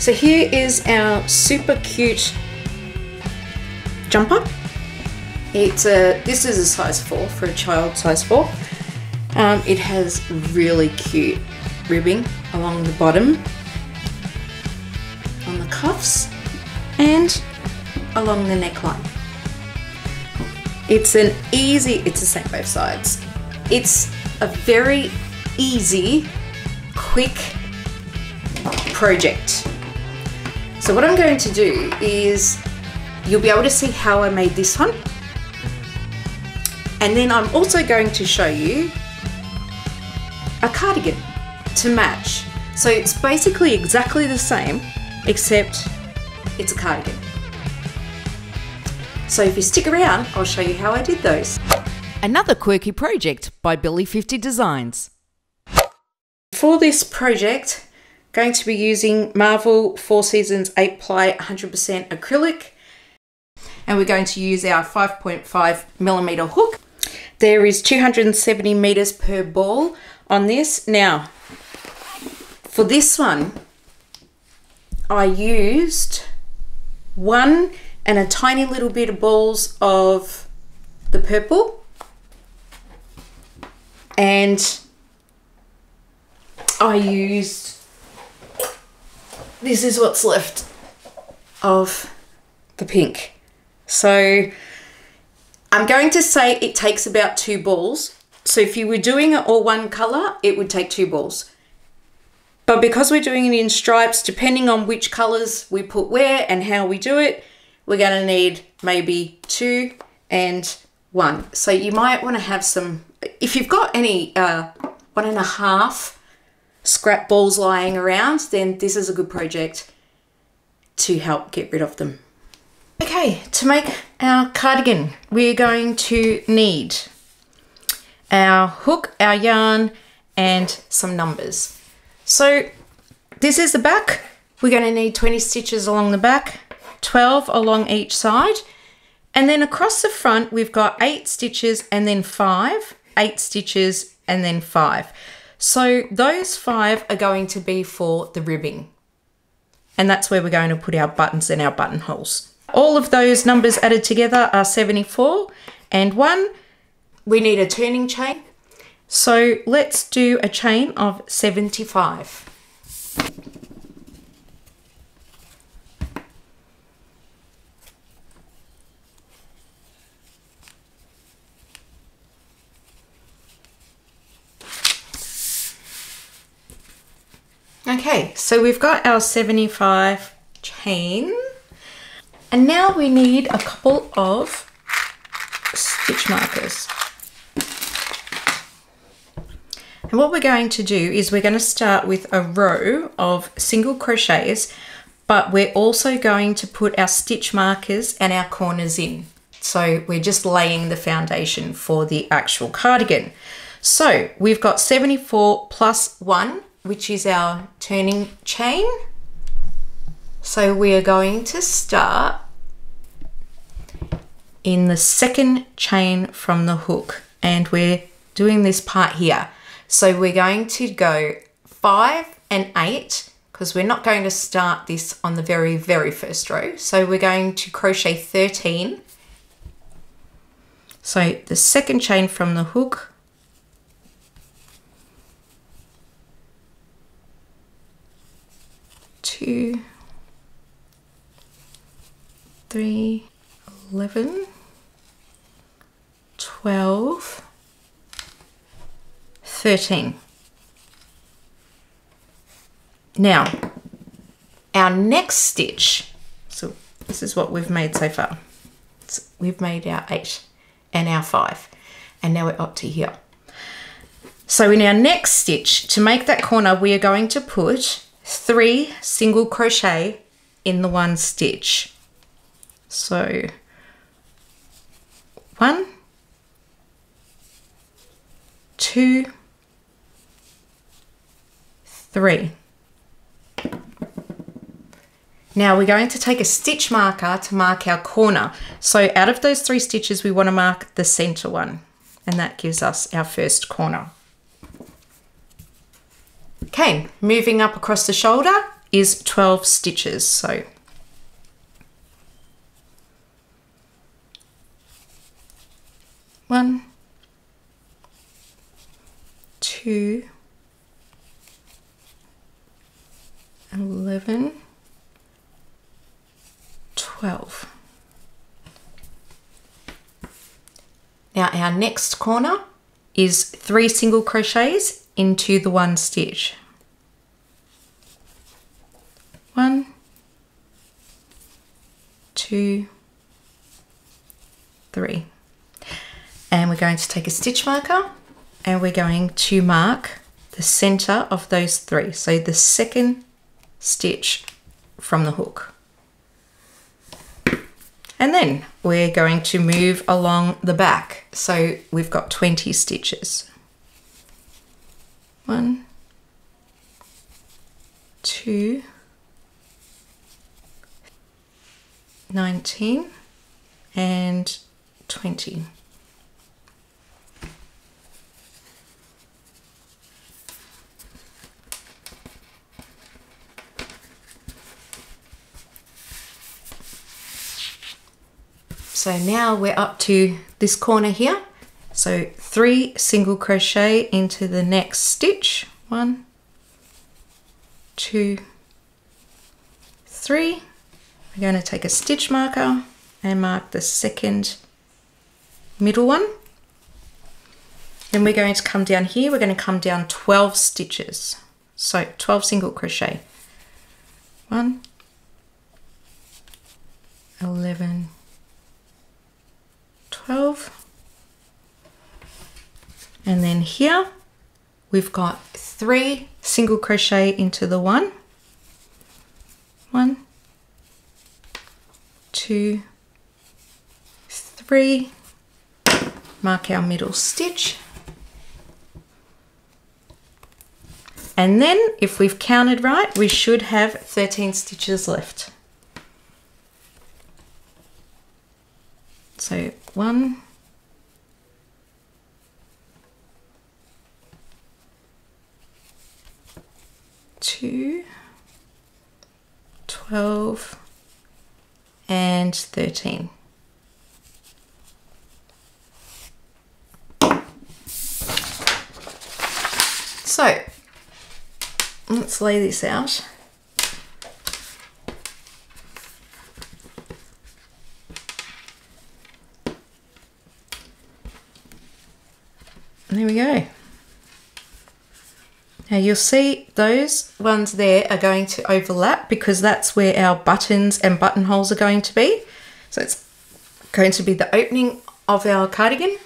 So here is our super cute jumper. This is a size 4 for a child, size 4. It has really cute ribbing along the bottom, on the cuffs, and along the neckline. It's the same both sides. It's a very easy, quick project. So what I'm going to do is, you'll be able to see how I made this one. And then I'm also going to show you a cardigan to match. So it's basically exactly the same, except it's a cardigan. So if you stick around, I'll show you how I did those. Another quirky project by Billy 50 Designs. For this project, going to be using Marvel 4 Seasons 8 ply 100% acrylic. And we're going to use our 5.5mm hook. There is 270 meters per ball on this. Now, for this one, I used 1 and a tiny little bit of balls of the purple. And I used, this is what's left of the pink. So I'm going to say it takes about 2 balls. So if you were doing it all one color, it would take 2 balls. But because we're doing it in stripes, depending on which colors we put where and how we do it, we're going to need maybe 2 and 1. So you might want to have some, if you've got any 1.5 scrap balls lying around, then this is a good project to help get rid of them. Okay, to make our cardigan, we're going to need our hook, our yarn, and some numbers. So this is the back. We're going to need 20 stitches along the back, 12 along each side. And then across the front, we've got 8 stitches and then 5, 8 stitches and then 5. So those 5 are going to be for the ribbing. And that's where we're going to put our buttons and our buttonholes. All of those numbers added together are 74 and 1. We need a turning chain. So let's do a chain of 75. Okay, so we've got our 75 chain. And now we need a couple of stitch markers. And what we're going to do is we're going to start with a row of single crochets, but we're also going to put our stitch markers and our corners in. So we're just laying the foundation for the actual cardigan. So we've got 74 plus 1, which is our turning chain. So we are going to start in the second chain from the hook, and we're doing this part here. So we're going to go 5 and 8, because we're not going to start this on the very, very first row. So we're going to crochet 13. So the second chain from the hook, 2, 3, 11, 12, 13. Now, our next stitch, so this is what we've made so far. So we've made our 8 and our 5, and now we're up to here. So in our next stitch, to make that corner, we are going to put 3 single crochet in the one stitch. So 1, 2, 3. Now we're going to take a stitch marker to mark our corner. So out of those 3 stitches, we want to mark the center one, and that gives us our first corner. Okay, moving up across the shoulder, is 12 stitches. So 1, 2, 11, 12. Now our next corner is 3 single crochets into the 1 stitch. 1, 2, 3. And we're going to take a stitch marker and we're going to mark the center of those 3. So the second stitch from the hook. And then we're going to move along the back. So we've got 20 stitches. 1, 2, 19 and 20. So now we're up to this corner here. So 3 single crochet into the next stitch. 1, 2, 3. We're going to take a stitch marker and mark the second middle one. Then we're going to come down here. We're going to come down 12 stitches. So 12 single crochet. 1, 11, 12. And then here we've got 3 single crochet into the 1. 1, 2, 3. Mark our middle stitch. And then if we've counted right, we should have 13 stitches left. So 1, 2, 12, and 13. So let's lay this out. There we go. Now you'll see those ones there are going to overlap because that's where our buttons and buttonholes are going to be. So it's going to be the opening of our cardigan.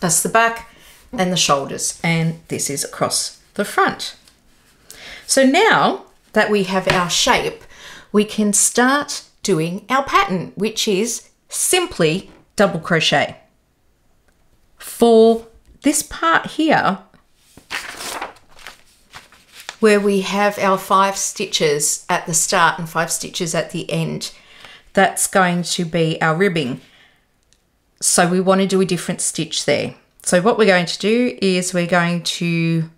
That's the back and the shoulders, and this is across the front. So now that we have our shape, we can start doing our pattern, which is simply double crochet. For this part here, where we have our 5 stitches at the start and 5 stitches at the end, that's going to be our ribbing. So we want to do a different stitch there. So what we're going to do is we're going to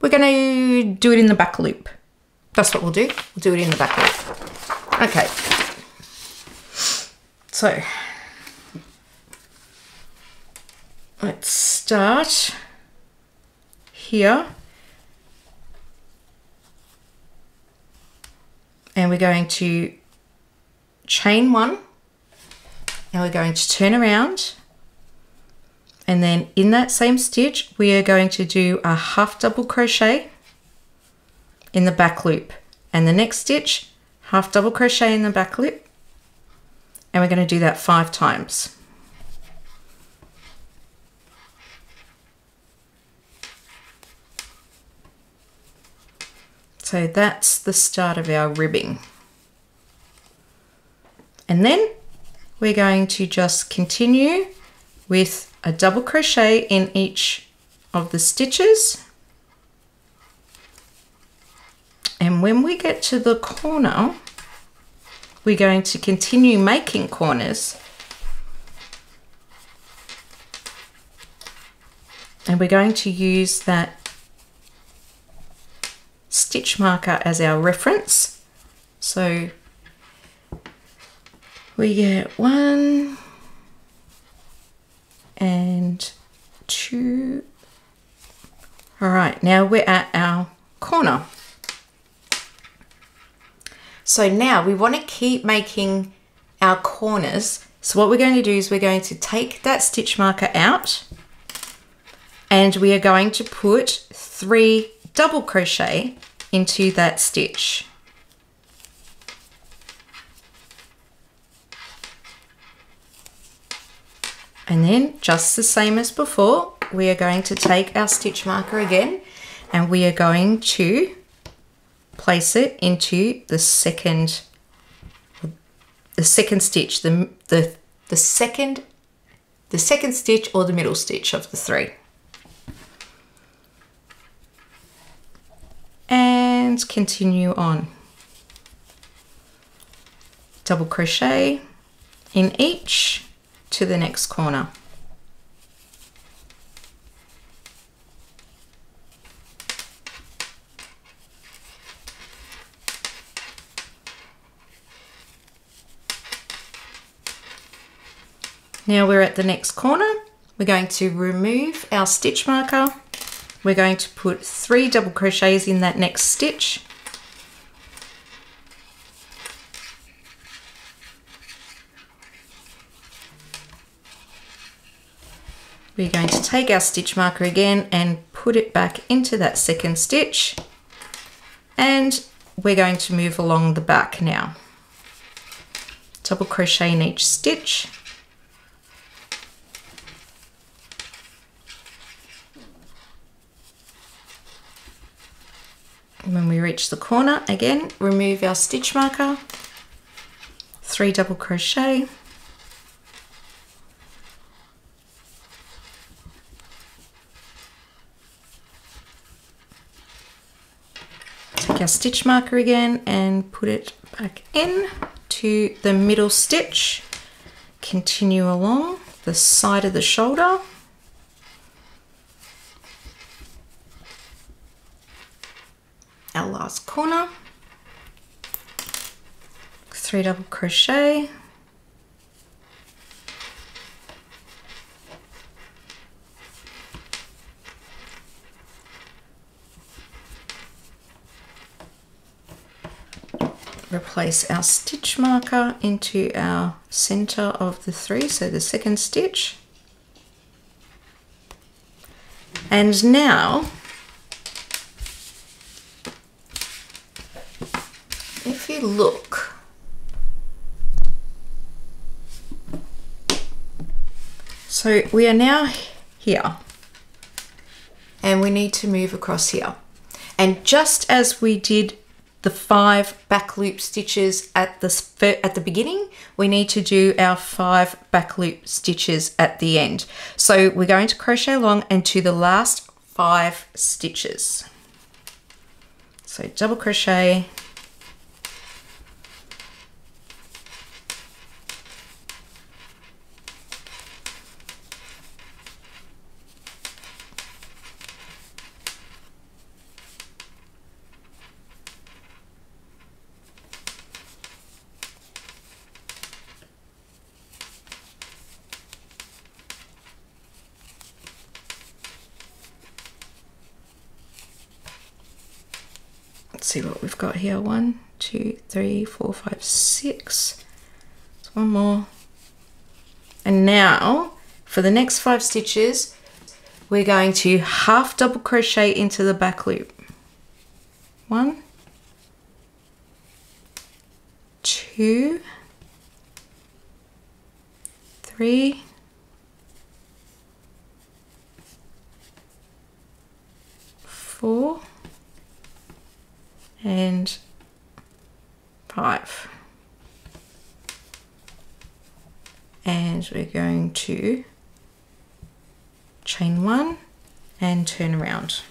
do it in the back loop. That's what we'll do. We'll do it in the back loop. Okay. So let's start here. And we're going to chain 1. And we're going to turn around. And then in that same stitch, we are going to do a half double crochet in the back loop. And the next stitch, half double crochet in the back loop. And we're going to do that 5 times. So that's the start of our ribbing. And then we're going to just continue with a double crochet in each of the stitches. And when we get to the corner, we're going to continue making corners. And we're going to use that stitch marker as our reference. So we get 1 and 2. All right, now we're at our corner. So now we want to keep making our corners. So what we're going to do is we're going to take that stitch marker out and we are going to put 3 double crochet into that stitch. And then just the same as before, we are going to take our stitch marker again and we are going to place it into the second stitch, the second stitch or the middle stitch of the 3. And continue on. Double crochet in each to the next corner. Now we're at the next corner. We're going to remove our stitch marker. We're going to put 3 double crochets in that next stitch. We're going to take our stitch marker again and put it back into that second stitch. And we're going to move along the back now. Double crochet in each stitch. When we reach the corner, again, remove our stitch marker, 3 double crochet, take our stitch marker again and put it back in to the middle stitch, continue along the side of the shoulder. Our last corner, 3 double crochet, replace our stitch marker into our center of the 3, so the second stitch. And now if you look, so we are now here and we need to move across here. And just as we did the 5 back loop stitches at the beginning, we need to do our 5 back loop stitches at the end. So we're going to crochet along into the last 5 stitches. So double crochet, see what we've got here. 1, 2, 3, 4, 5, 6. There's one more. And now for the next 5 stitches, we're going to half double crochet into the back loop. 1, 2, 3, 4, and 5. And we're going to chain 1 and turn around.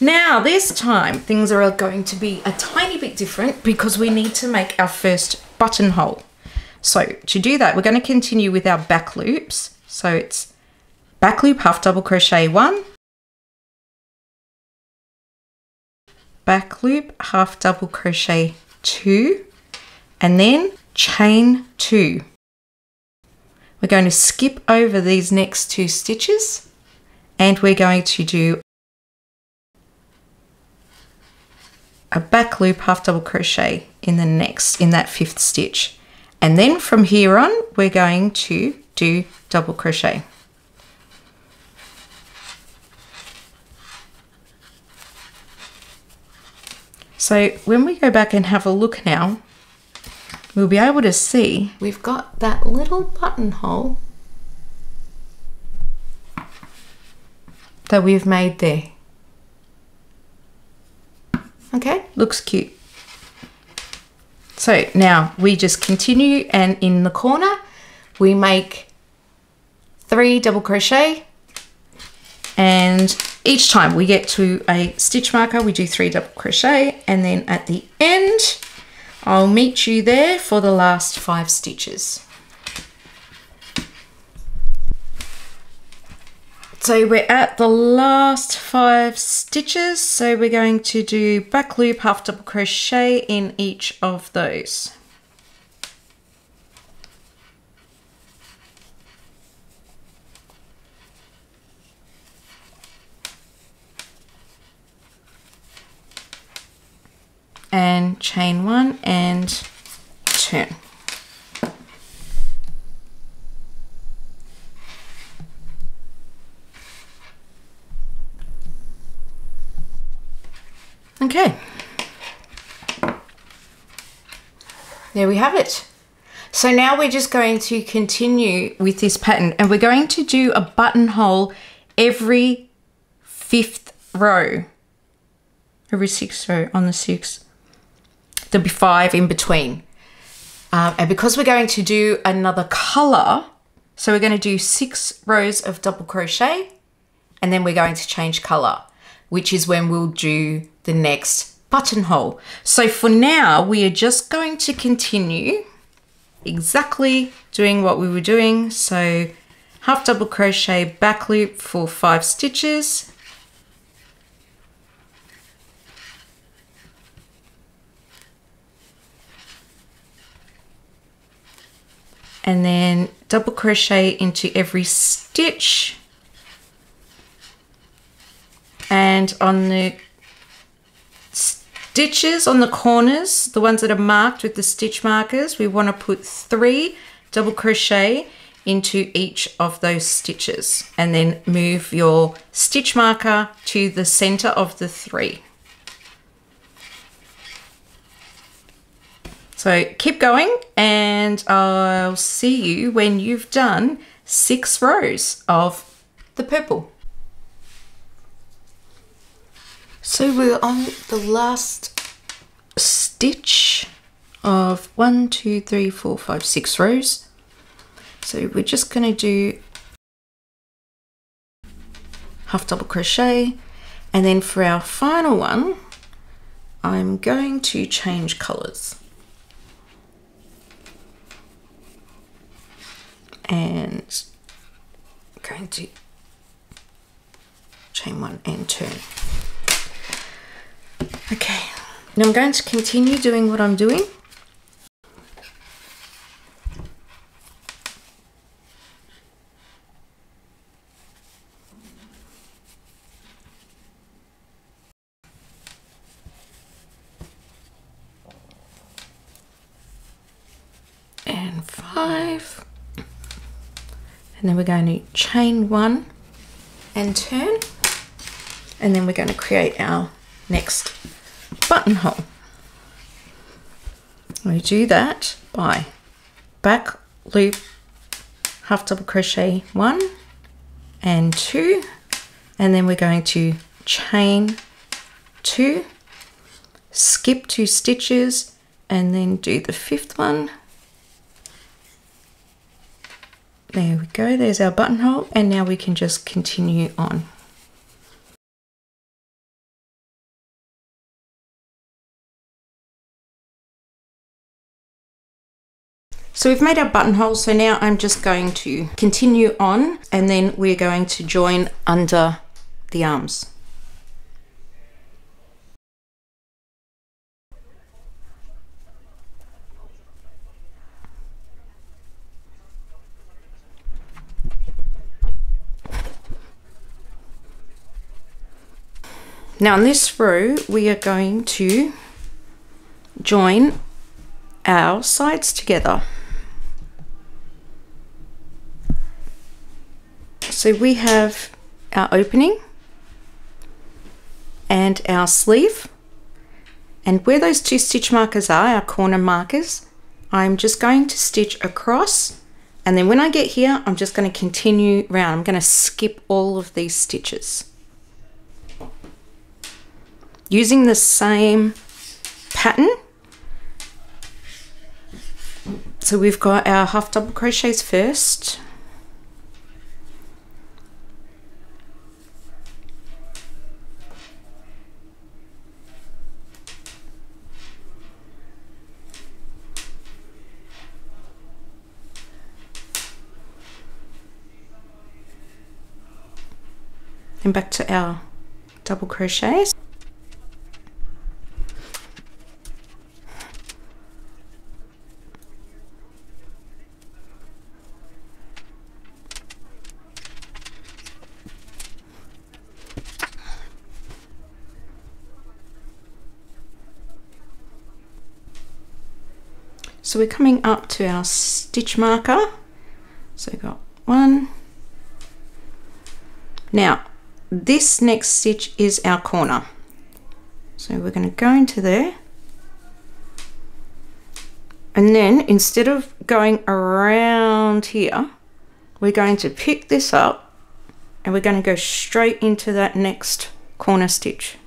Now this time things are going to be a tiny bit different because we need to make our first buttonhole. So to do that, we're going to continue with our back loops. So it's back loop, half double crochet 1, back loop, half double crochet 2, and then chain 2. We're going to skip over these next 2 stitches, and we're going to do a back loop, half double crochet in that 5th stitch. And then from here on, we're going to do double crochet. So when we go back and have a look now, we'll be able to see we've got that little buttonhole that we've made there. Okay, looks cute. So now we just continue, and in the corner we make 3 double crochet, and each time we get to a stitch marker we do 3 double crochet, and then at the end I'll meet you there for the last 5 stitches. So we're at the last 5 stitches, so we're going to do back loop, half double crochet in each of those. And chain 1 and turn. Okay, there we have it. So now we're just going to continue with this pattern, and we're going to do a buttonhole every 5th row, every 6th row on the 6th. There'll be 5 in between. And because we're going to do another color, so we're going to do 6 rows of double crochet, and then we're going to change color, which is when we'll do the next buttonhole. So for now, we are just going to continue exactly doing what we were doing. So half double crochet, back loop for 5 stitches. And then double crochet into every stitch. And on the stitches on the corners, the ones that are marked with the stitch markers, we want to put 3 double crochet into each of those stitches, and then move your stitch marker to the center of the 3. So keep going, and I'll see you when you've done 6 rows of the purple. So we're on the last stitch of 1, 2, 3, 4, 5, 6 rows. So we're just going to do half double crochet, and then for our final one, I'm going to change colors. And I'm going to chain 1 and turn. Okay, now I'm going to continue doing what I'm doing. And 5. And then we're going to chain 1 and turn. And then we're going to create our next buttonhole. We do that by back loop, half double crochet 1 and 2, and then we're going to chain 2, skip 2 stitches, and then do the 5th one. There we go, there's our buttonhole, and now we can just continue on. So we've made our buttonhole, so now I'm just going to continue on, and then we're going to join under the arms. Now in this row, we are going to join our sides together. So we have our opening and our sleeve, and where those two stitch markers are, our corner markers, I'm just going to stitch across, and then when I get here, I'm just going to continue round. I'm going to skip all of these stitches. Using the same pattern. So we've got our half double crochets first. And back to our double crochets. So we're coming up to our stitch marker. So we've got 1. Now, this next stitch is our corner. So we're going to go into there. And then instead of going around here, we're going to pick this up and we're going to go straight into that next corner stitch.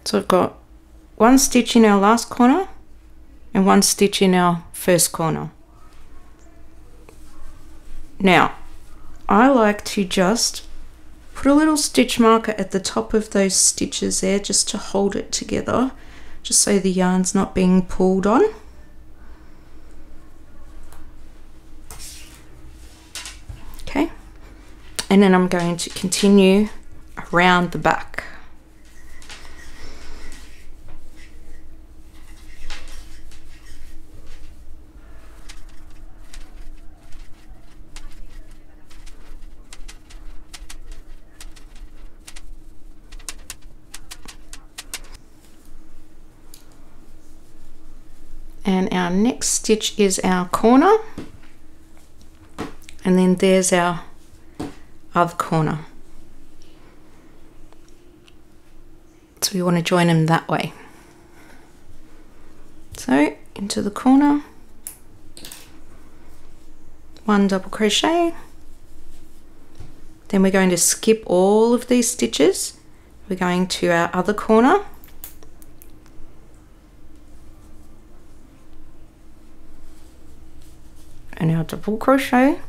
So I've got 1 stitch in our last corner and 1 stitch in our first corner. Now, I like to just put a little stitch marker at the top of those stitches there just to hold it together, just so the yarn's not being pulled on. Okay, and then I'm going to continue around the back. And our next stitch is our corner, and then there's our other corner. So we want to join them that way. So into the corner, 1 double crochet, then we're going to skip all of these stitches. We're going to our other corner, and our double crochet,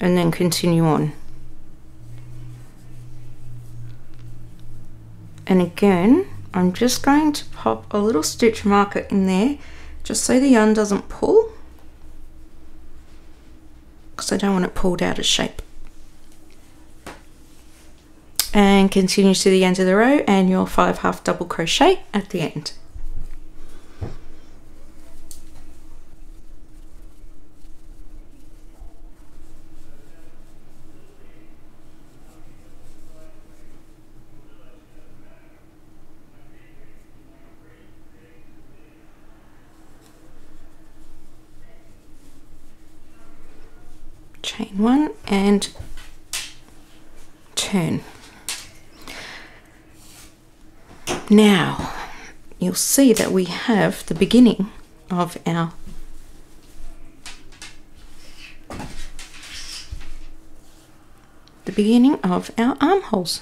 and then continue on. And again, I'm just going to pop a little stitch marker in there just so the yarn doesn't pull, because I don't want it pulled out of shape. And continue to the end of the row and your 5 half double crochet at the end. Chain 1 and turn. Now you'll see that we have the beginning of our armholes.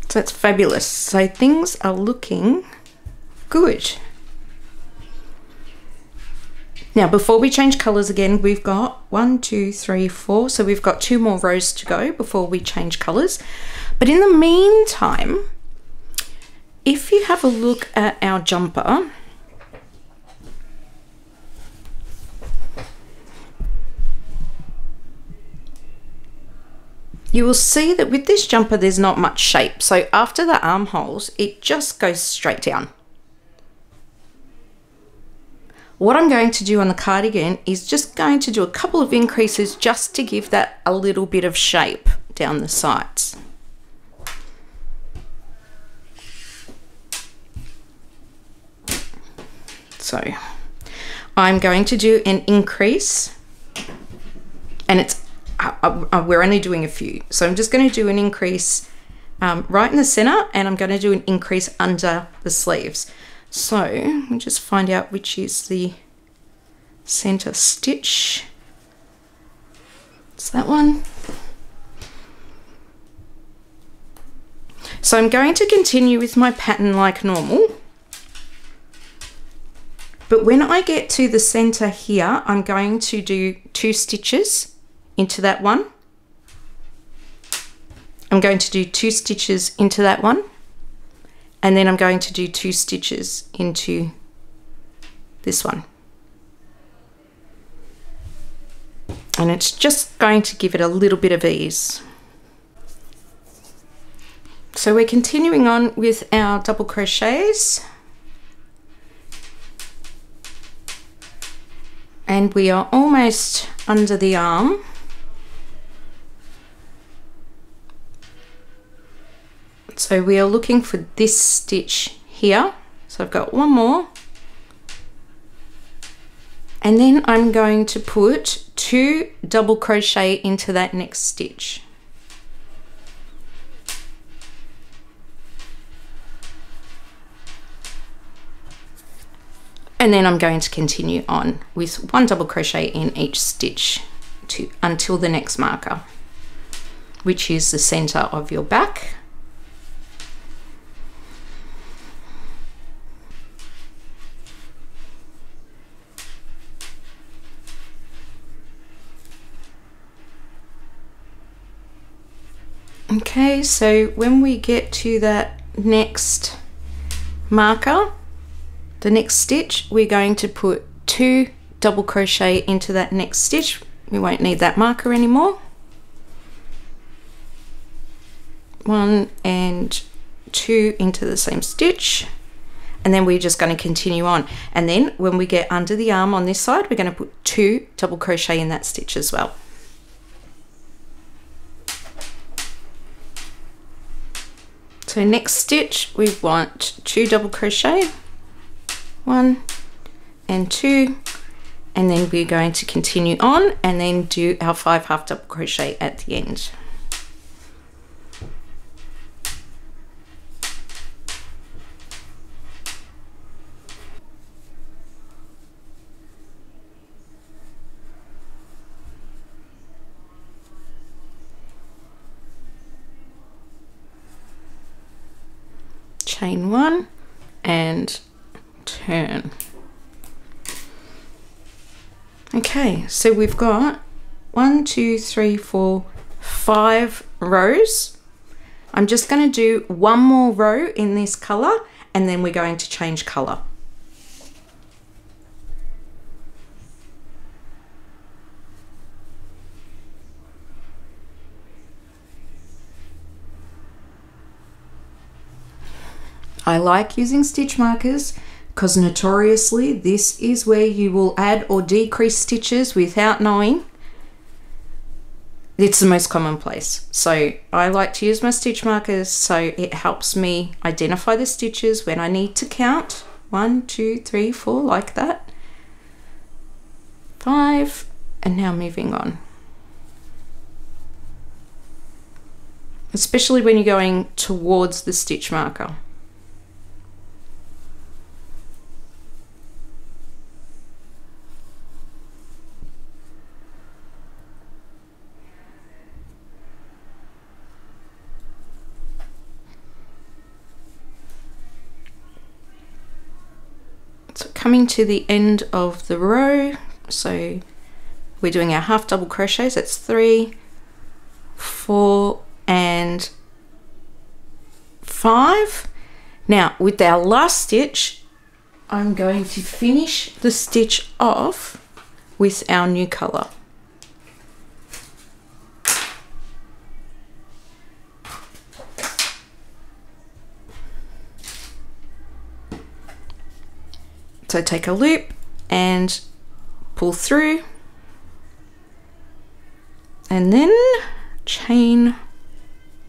So it's fabulous. So things are looking good. Now, before we change colours again, we've got 1, 2, 3, 4. So we've got 2 more rows to go before we change colours. But in the meantime, if you have a look at our jumper, You will see that with this jumper there's not much shape, so after the armholes it just goes straight down. What I'm going to do on the cardigan is just going to do a couple of increases just to give that a little bit of shape down the sides. So I'm going to do an increase, and it's we're only doing a few, so I'm just going to do an increase right in the center, and I'm going to do an increase under the sleeves. So let me just find out which is the center stitch. It's that one. So I'm going to continue with my pattern like normal, but when I get to the center here, I'm going to do 2 stitches into that one. I'm going to do 2 stitches into that one, and then I'm going to do 2 stitches into this one. And it's just going to give it a little bit of ease. So we're continuing on with our double crochets, and we are almost under the arm. So we are looking for this stitch here. So I've got one more, and then I'm going to put 2 double crochet into that next stitch. And then I'm going to continue on with 1 double crochet in each stitch until the next marker, which is the center of your back. Okay, so when we get to that next marker, the next stitch, we're going to put 2 double crochet into that next stitch. We won't need that marker anymore. 1 and 2 into the same stitch, and then we're just going to continue on. And then when we get under the arm on this side, we're going to put 2 double crochet in that stitch as well. So next stitch, we want 2 double crochet, 1 and 2, and then we're going to continue on and then do our 5 half double crochet at the end. Chain 1 and turn. Okay, so we've got 1, 2, 3, 4, 5 rows. I'm just going to do 1 more row in this color, and then we're going to change color. I like using stitch markers because notoriously this is where you will add or decrease stitches without knowing. It's the most common place. So I like to use my stitch markers, so it helps me identify the stitches when I need to count. 1, 2, 3, 4, like that. 5, and now moving on. Especially when you're going towards the stitch marker. So coming to the end of the row, so we're doing our half double crochets. That's 3, 4 and 5. Now with our last stitch, I'm going to finish the stitch off with our new color. So take a loop and pull through, and then chain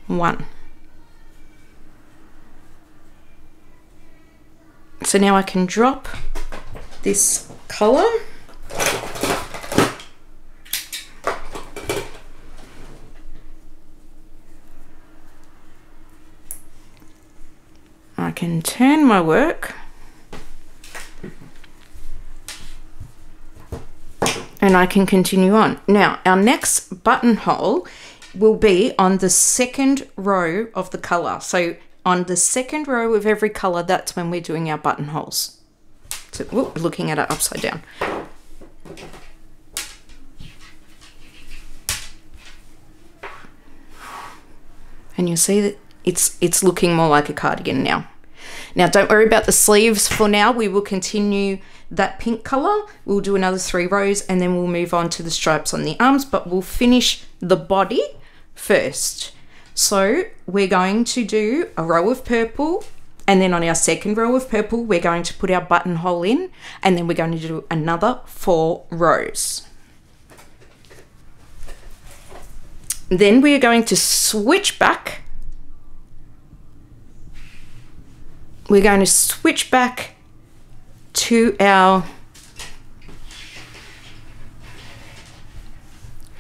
1. So now I can drop this colour. I can turn my work and I can continue on. Now our next buttonhole will be on the second row of the colour. So on the second row of every colour, that's when we're doing our buttonholes. So whoop, looking at it upside down. And you'll see that it's looking more like a cardigan now. Now don't worry about the sleeves for now. We will continue that pink colour. We'll do another 3 rows and then we'll move on to the stripes on the arms, but we'll finish the body first. So we're going to do a row of purple, and then on our second row of purple we're going to put our buttonhole in, and then we're going to do another 4 rows. Then we are going to switch back. We're going to switch back to our,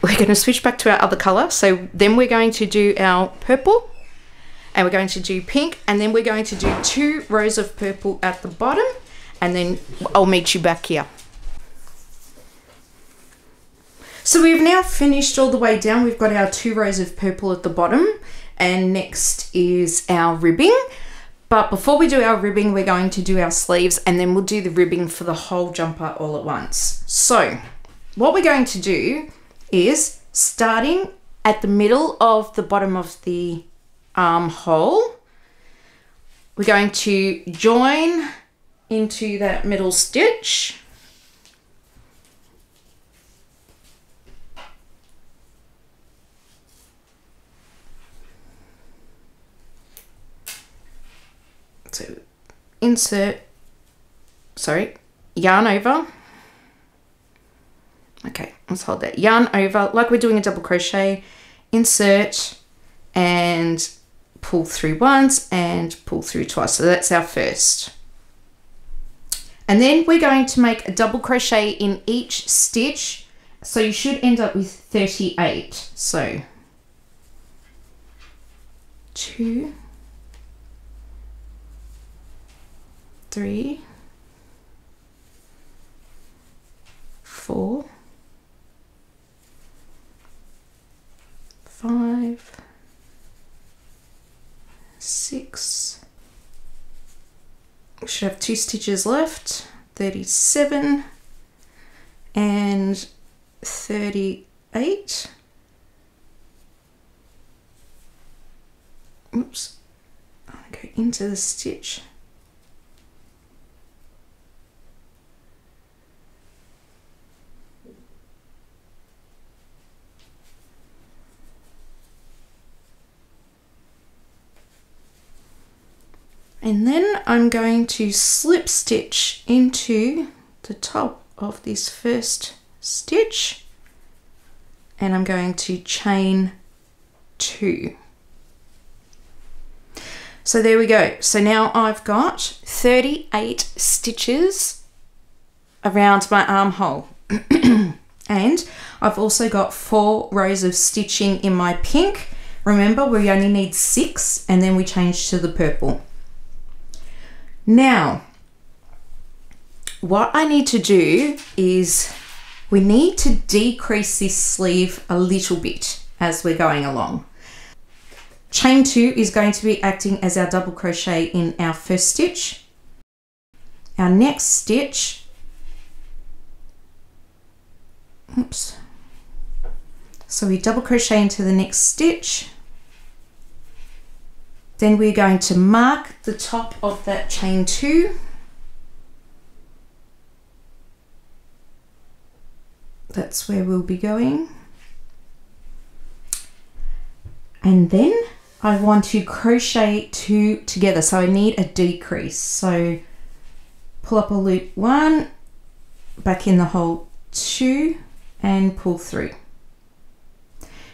other colour. So then we're going to do our purple, and we're going to do pink, and then we're going to do 2 rows of purple at the bottom, and then I'll meet you back here. So we've now finished all the way down. We've got our 2 rows of purple at the bottom, and next is our ribbing. But before we do our ribbing, we're going to do our sleeves, and then we'll do the ribbing for the whole jumper all at once. So what we're going to do is, starting at the middle of the bottom of the armhole, we're going to join into that middle stitch. So insert, yarn over. Okay, let's hold that. Yarn over, like we're doing a double crochet, insert and pull through once and pull through twice. So that's our first. And then we're going to make a double crochet in each stitch. So you should end up with 38. So 2, 3, 4, 5, 6. We should have 2 stitches left. 37 and 38. Oops. I'll go into the stitch. And then I'm going to slip stitch into the top of this first stitch, and I'm going to chain 2. So there we go. So now I've got 38 stitches around my armhole. And I've also got 4 rows of stitching in my pink. Remember, we only need 6, and then we change to the purple. Now, what I need to do is we need to decrease this sleeve a little bit as we're going along. Chain 2 is going to be acting as our double crochet in our first stitch. Our next stitch, oops, so we double crochet into the next stitch. Then we're going to mark the top of that chain 2. That's where we'll be going. And then I want to crochet 2 together. So I need a decrease. So pull up a loop 1, back in the hole 2 and pull through.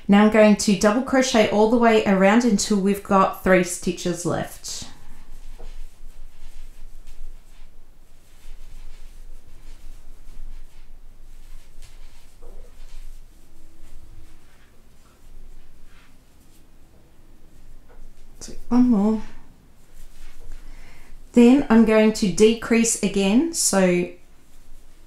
Now I'm going to double crochet all the way around until we've got 3 stitches left. So 1 more. Then I'm going to decrease again, so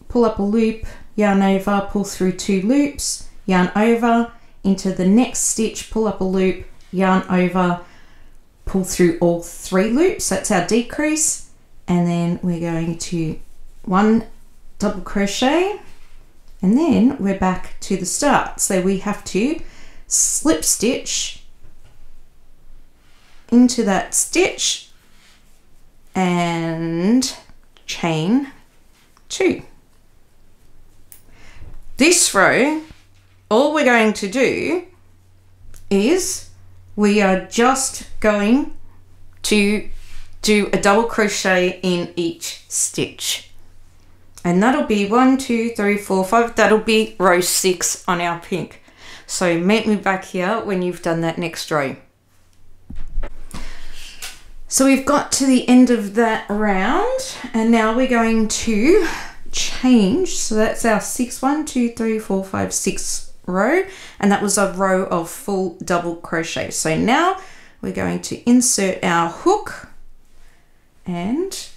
pull up a loop, yarn over, pull through 2 loops, yarn over, into the next stitch, pull up a loop, yarn over, pull through all 3 loops. That's our decrease. And then we're going to 1 double crochet, and then we're back to the start. So we have to slip stitch into that stitch and chain 2. This row, all we're going to do is we are just going to do a double crochet in each stitch, and that'll be 1, 2, 3, 4, 5. That'll be row 6 on our pink. So meet me back here when you've done that next row. So we've got to the end of that round, and now we're going to change. So that's our 6, 1, 2, 3, 4, 5, 6 row, and that was a row of full double crochet. So now we're going to insert our hook, and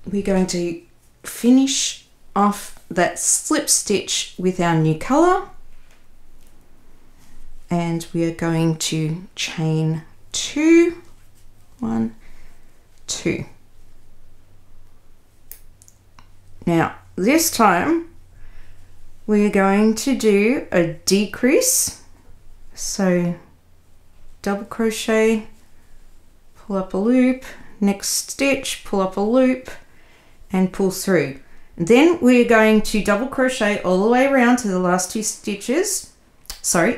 we're going to finish off that slip stitch with our new color, and we are going to chain 2, 1, 2. Now this time we're going to do a decrease, so double crochet, pull up a loop, next stitch, pull up a loop and pull through. Then we're going to double crochet all the way around to the last 2 stitches,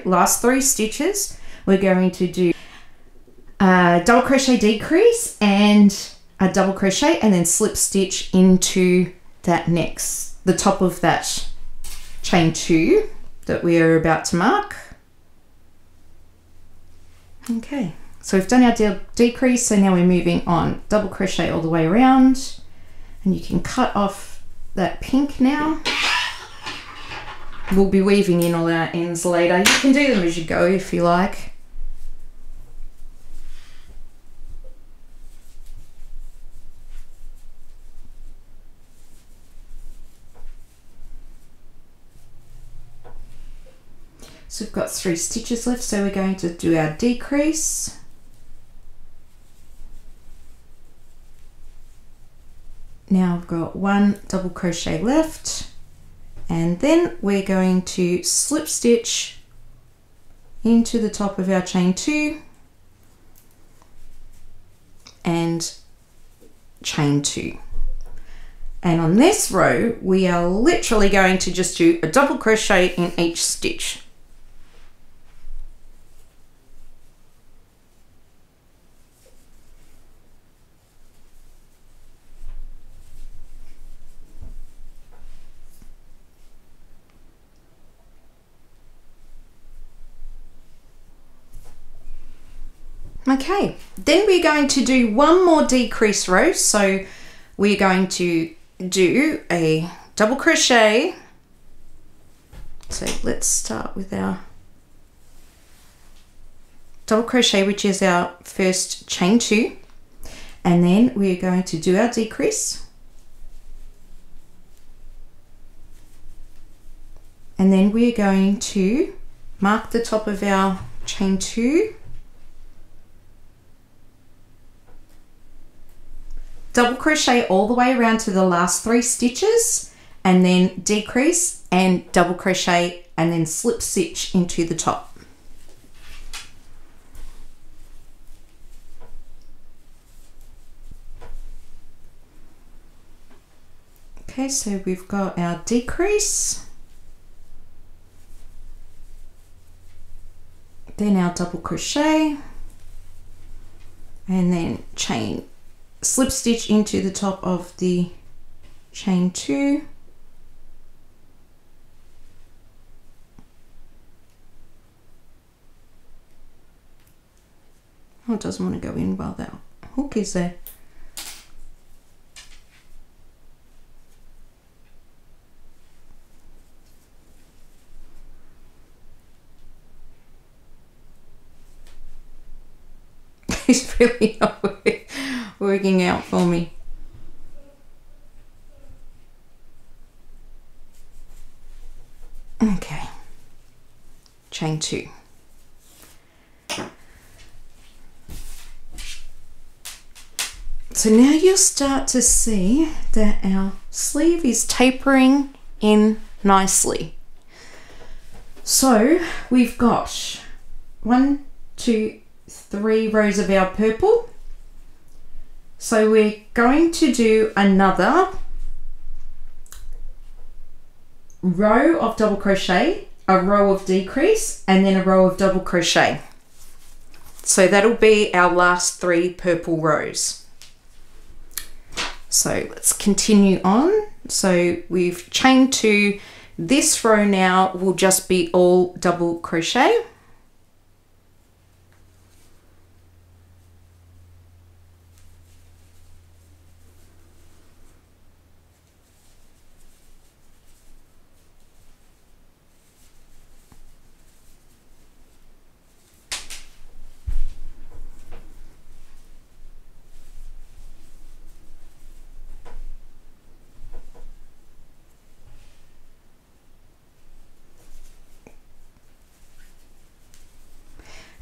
last 3 stitches. We're going to do a double crochet decrease and a double crochet, and then slip stitch into that the top of that chain 2 that we are about to mark. Okay, so we've done our decrease, so now we're moving on. Double crochet all the way around, and you can cut off that pink now. We'll be weaving in all our ends later. You can do them as you go if you like. So we've got 3 stitches left, so we're going to do our decrease. Now I've got 1 double crochet left, and then we're going to slip stitch into the top of our chain 2 and chain 2. And on this row we are literally going to just do a double crochet in each stitch. Okay, then we're going to do 1 more decrease row. So we're going to do a double crochet. So let's start with our double crochet, which is our first chain 2, and then we're going to do our decrease, and then we're going to mark the top of our chain 2, double crochet all the way around to the last 3 stitches, and then decrease and double crochet and then slip stitch into the top. Okay, so we've got our decrease, then our double crochet, and then chain slip stitch into the top of the chain 2. Oh, it doesn't want to go in while that hook is there. It's really not working out for me. Okay, chain 2. So now you'll start to see that our sleeve is tapering in nicely. So we've got 1, 2, 3 rows of our purple. So we're going to do another row of double crochet, a row of decrease, and then a row of double crochet. So that'll be our last 3 purple rows. So let's continue on. So we've chained 2. This row now will just be all double crochet.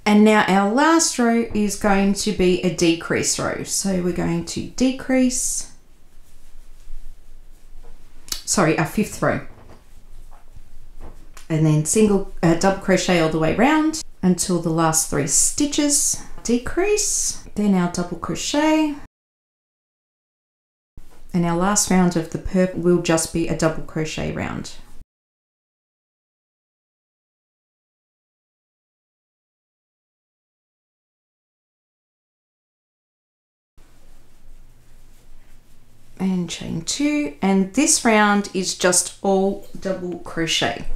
And now our last row is going to be a decrease row. So we're going to decrease, sorry, our 5th row. And then double crochet all the way around until the last 3 stitches. Decrease, then our double crochet. And our last round of the purple will just be a double crochet round. And chain 2, and this round is just all double crochet.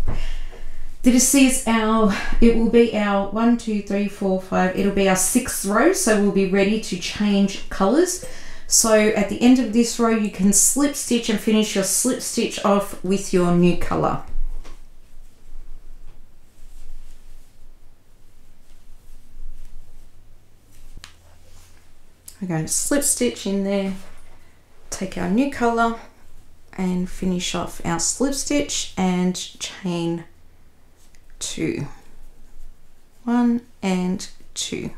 This is it will be our 1, 2, 3, 4, 5, it'll be our 6th row, so we'll be ready to change colors. So at the end of this row you can slip stitch and finish your slip stitch off with your new color. We're going to slip stitch in there, take our new color and finish off our slip stitch and chain 2. 1 and 2.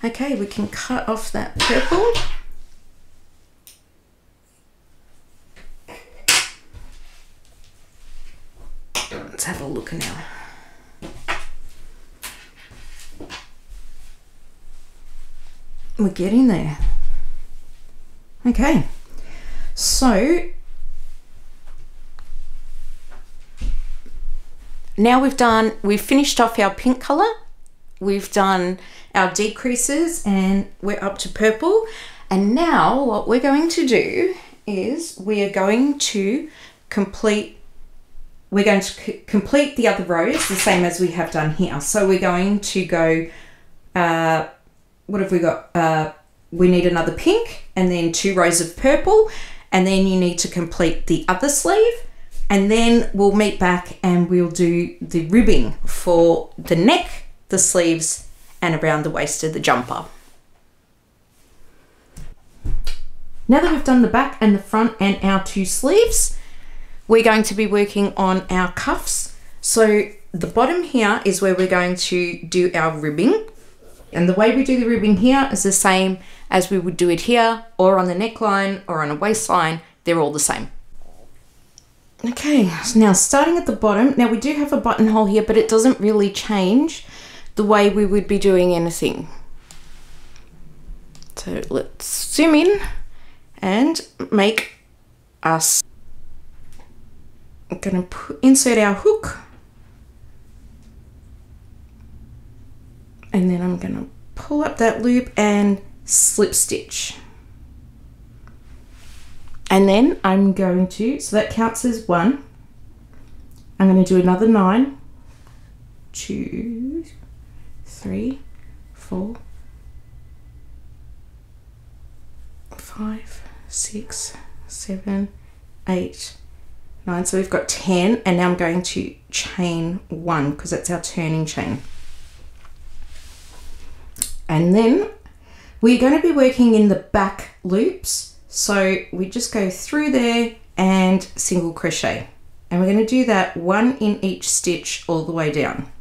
Okay, we can cut off that purple. Let's have a look now. We're getting there. Okay, so now we've finished off our pink color, we've done our decreases and we're up to purple. And now what we're going to do is we are going to complete the other rows the same as we have done here. So we're going to go, what have we got? We need another pink and then 2 rows of purple, and then you need to complete the other sleeve, and then we'll meet back and we'll do the ribbing for the neck, the sleeves, and around the waist of the jumper. Now that we've done the back and the front and our 2 sleeves, we're going to be working on our cuffs. So the bottom here is where we're going to do our ribbing. And the way we do the ribbing here is the same as we would do it here, or on the neckline, or on a waistline. They're all the same. Okay, so now starting at the bottom, now we do have a buttonhole here, but it doesn't really change the way we would be doing anything. So let's zoom in and make us, I'm gonna insert our hook, and then I'm gonna pull up that loop and slip stitch. And then I'm going to, so that counts as 1. I'm going to do another 9, 2, 3, 4, 5, 6, 7, 8, 9. So we've got 10, and now I'm going to chain 1 because that's our turning chain. And then we're going to be working in the back loops. So we just go through there and single crochet. And we're going to do that 1 in each stitch all the way down.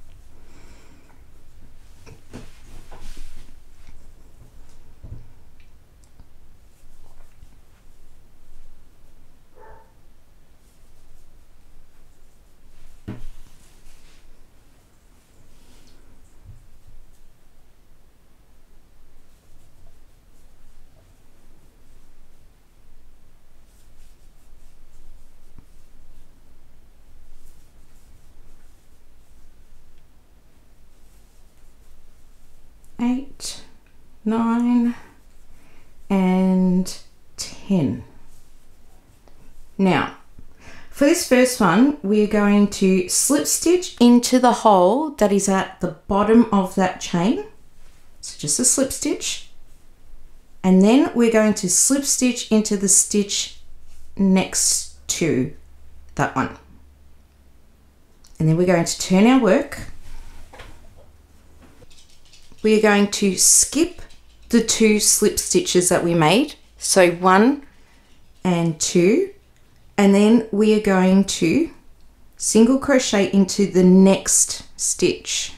Eight, 9, and 10. Now, for this first one, we're going to slip stitch into the hole that is at the bottom of that chain. So just a slip stitch. And then we're going to slip stitch into the stitch next to that one. And then we're going to turn our work. We are going to skip the 2 slip stitches that we made. So 1 and 2. And then we are going to single crochet into the next stitch.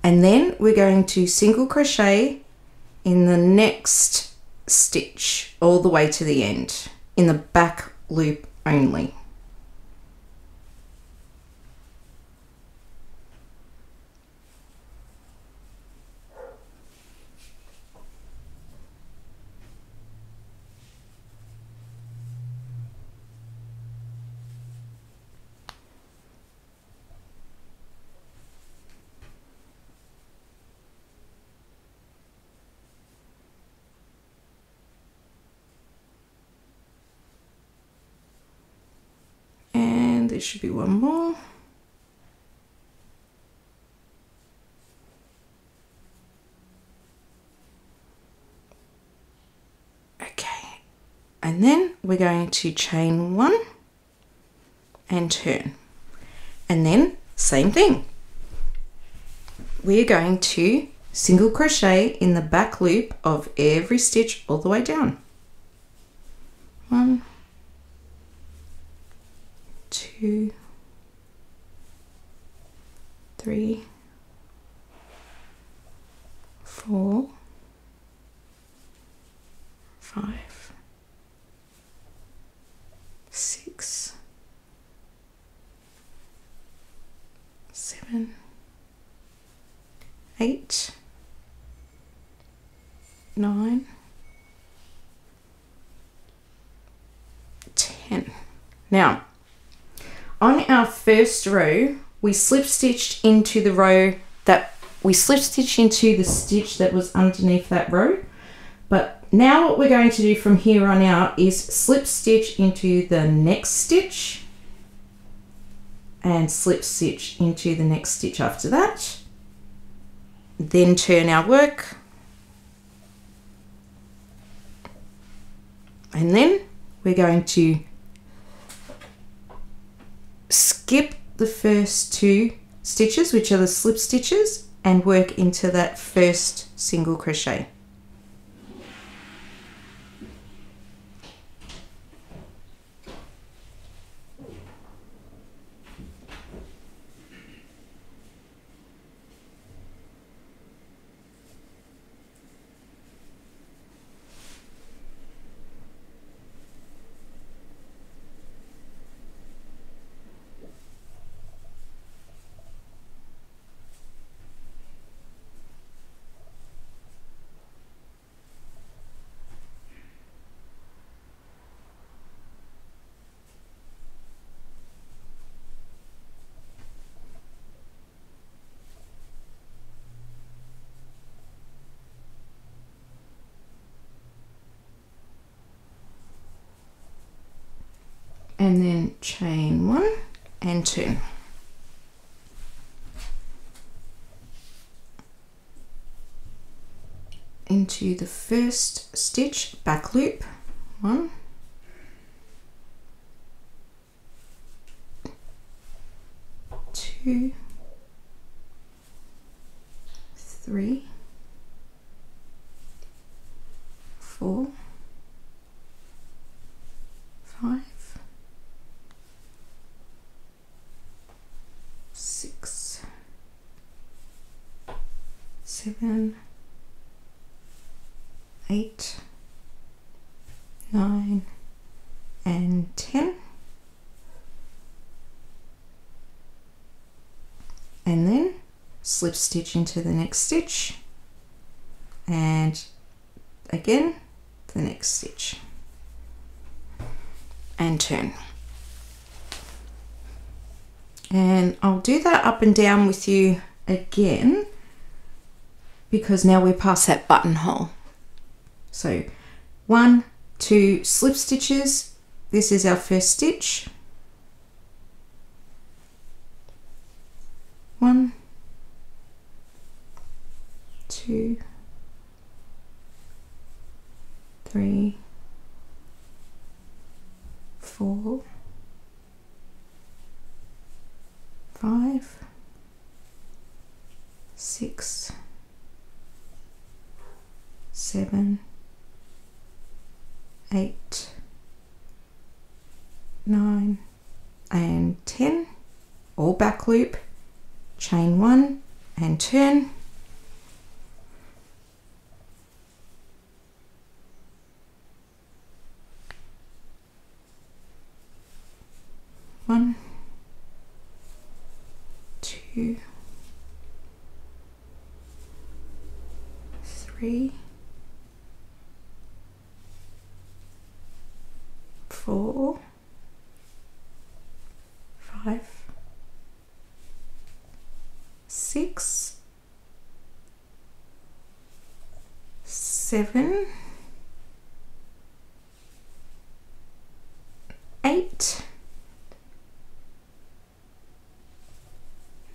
And then we're going to single crochet in the next stitch all the way to the end, in the back loop only. There should be one more. Okay, and then we're going to chain 1 and turn, and then same thing. We're going to single crochet in the back loop of every stitch all the way down. 1, 2, 3, 4, 5, 6, 7, 8, 9, 10. Now, on our first row, we slip stitched into the row that we slip stitched into the stitch that was underneath that row. But now what we're going to do from here on out is slip stitch into the next stitch and slip stitch into the next stitch after that. Then turn our work. And then we're going to skip the first 2 stitches, which are the slip stitches, and work into that first single crochet. and then chain 1 and turn. Into the first stitch, back loop, 1, 2, 3, 4, 5, 6, 7, 8, 9, and 10. And then slip stitch into the next stitch, and again the next stitch, and turn. And I'll do that up and down with you again, because now we're past that buttonhole. So 1, 2 slip stitches. This is our first stitch. 1, 2, 3, 4, 5, 6, 7, 8, 9, and 10. All back loop, chain 1 and turn. One, 2, 3, 4, 5, 6, 7, 8,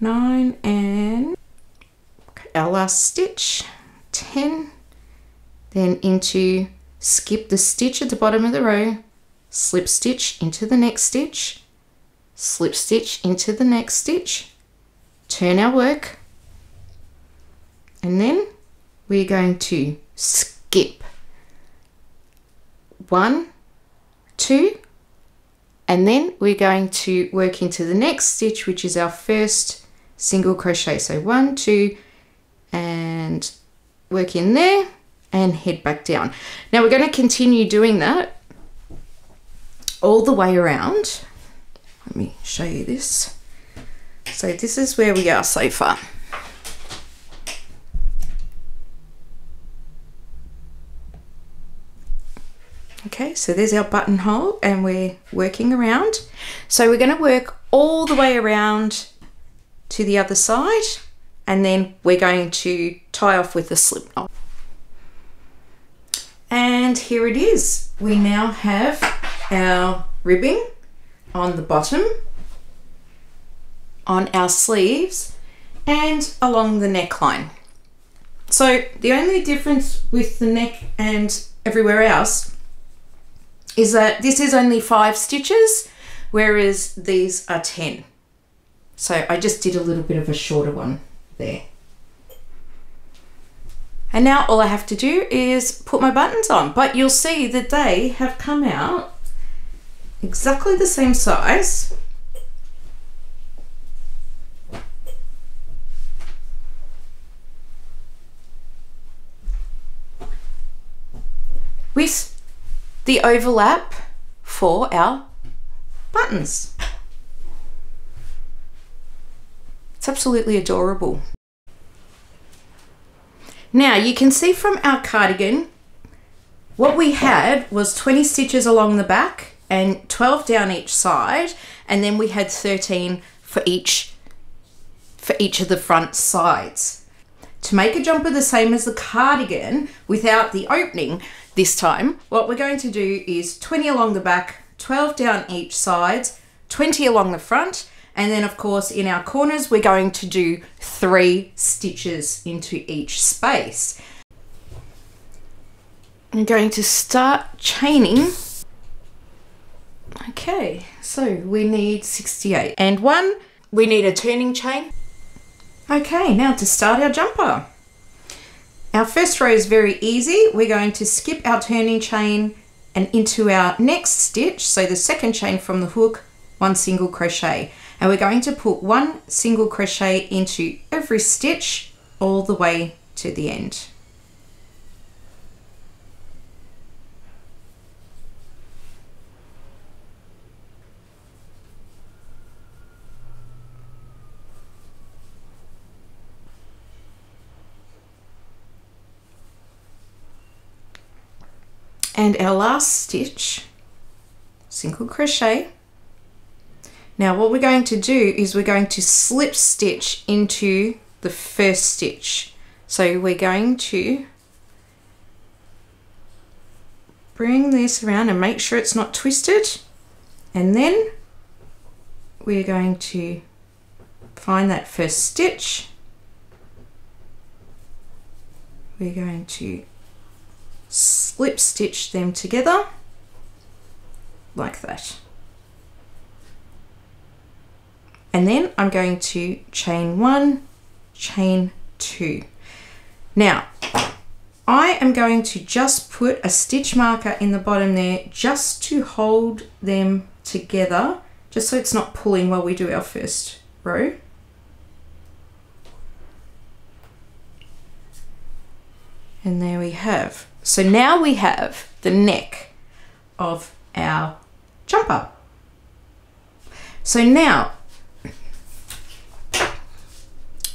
9, and our last stitch, 10, then into, skip the stitch at the bottom of the row, slip stitch into the next stitch, slip stitch into the next stitch, turn our work, and then we're going to skip 1, 2, and then we're going to work into the next stitch, which is our first single crochet. So 1, 2, and work in there and head back down. Now we're going to continue doing that all the way around. Let me show you this. So this is where we are so far. Okay, so there's our buttonhole and we're working around. So we're going to work all the way around to the other side, and then we're going to tie off with a slip knot. And here it is. We now have our ribbing on the bottom, on our sleeves, and along the neckline. So the only difference with the neck and everywhere else is that this is only 5 stitches, whereas these are 10. So I just did a little bit of a shorter one there. And now all I have to do is put my buttons on, but you'll see that they have come out exactly the same size. With the overlap for our buttons. It's absolutely adorable. Now you can see from our cardigan, what we had was 20 stitches along the back and 12 down each side, and then we had 13 for each of the front sides. To make a jumper the same as the cardigan without the opening this time, what we're going to do is 20 along the back, 12 down each side, 20 along the front, and then of course in our corners we're going to do 3 stitches into each space. I'm going to start chaining. Okay, so we need 68 and 1. We need a turning chain. Okay, now to start our jumper. Our first row is very easy. We're going to skip our turning chain and into our next stitch, so the second chain from the hook, 1 single crochet. And we're going to put 1 single crochet into every stitch all the way to the end. And our last stitch, single crochet. Now what we're going to do is we're going to slip stitch into the first stitch. So we're going to bring this around and make sure it's not twisted, and then we're going to find that first stitch. We're going to slip stitch them together like that, and then I'm going to chain 1, chain 2. Now I am going to just put a stitch marker in the bottom there just to hold them together, just so it's not pulling while we do our first row. And there we have. So now we have the neck of our jumper. So now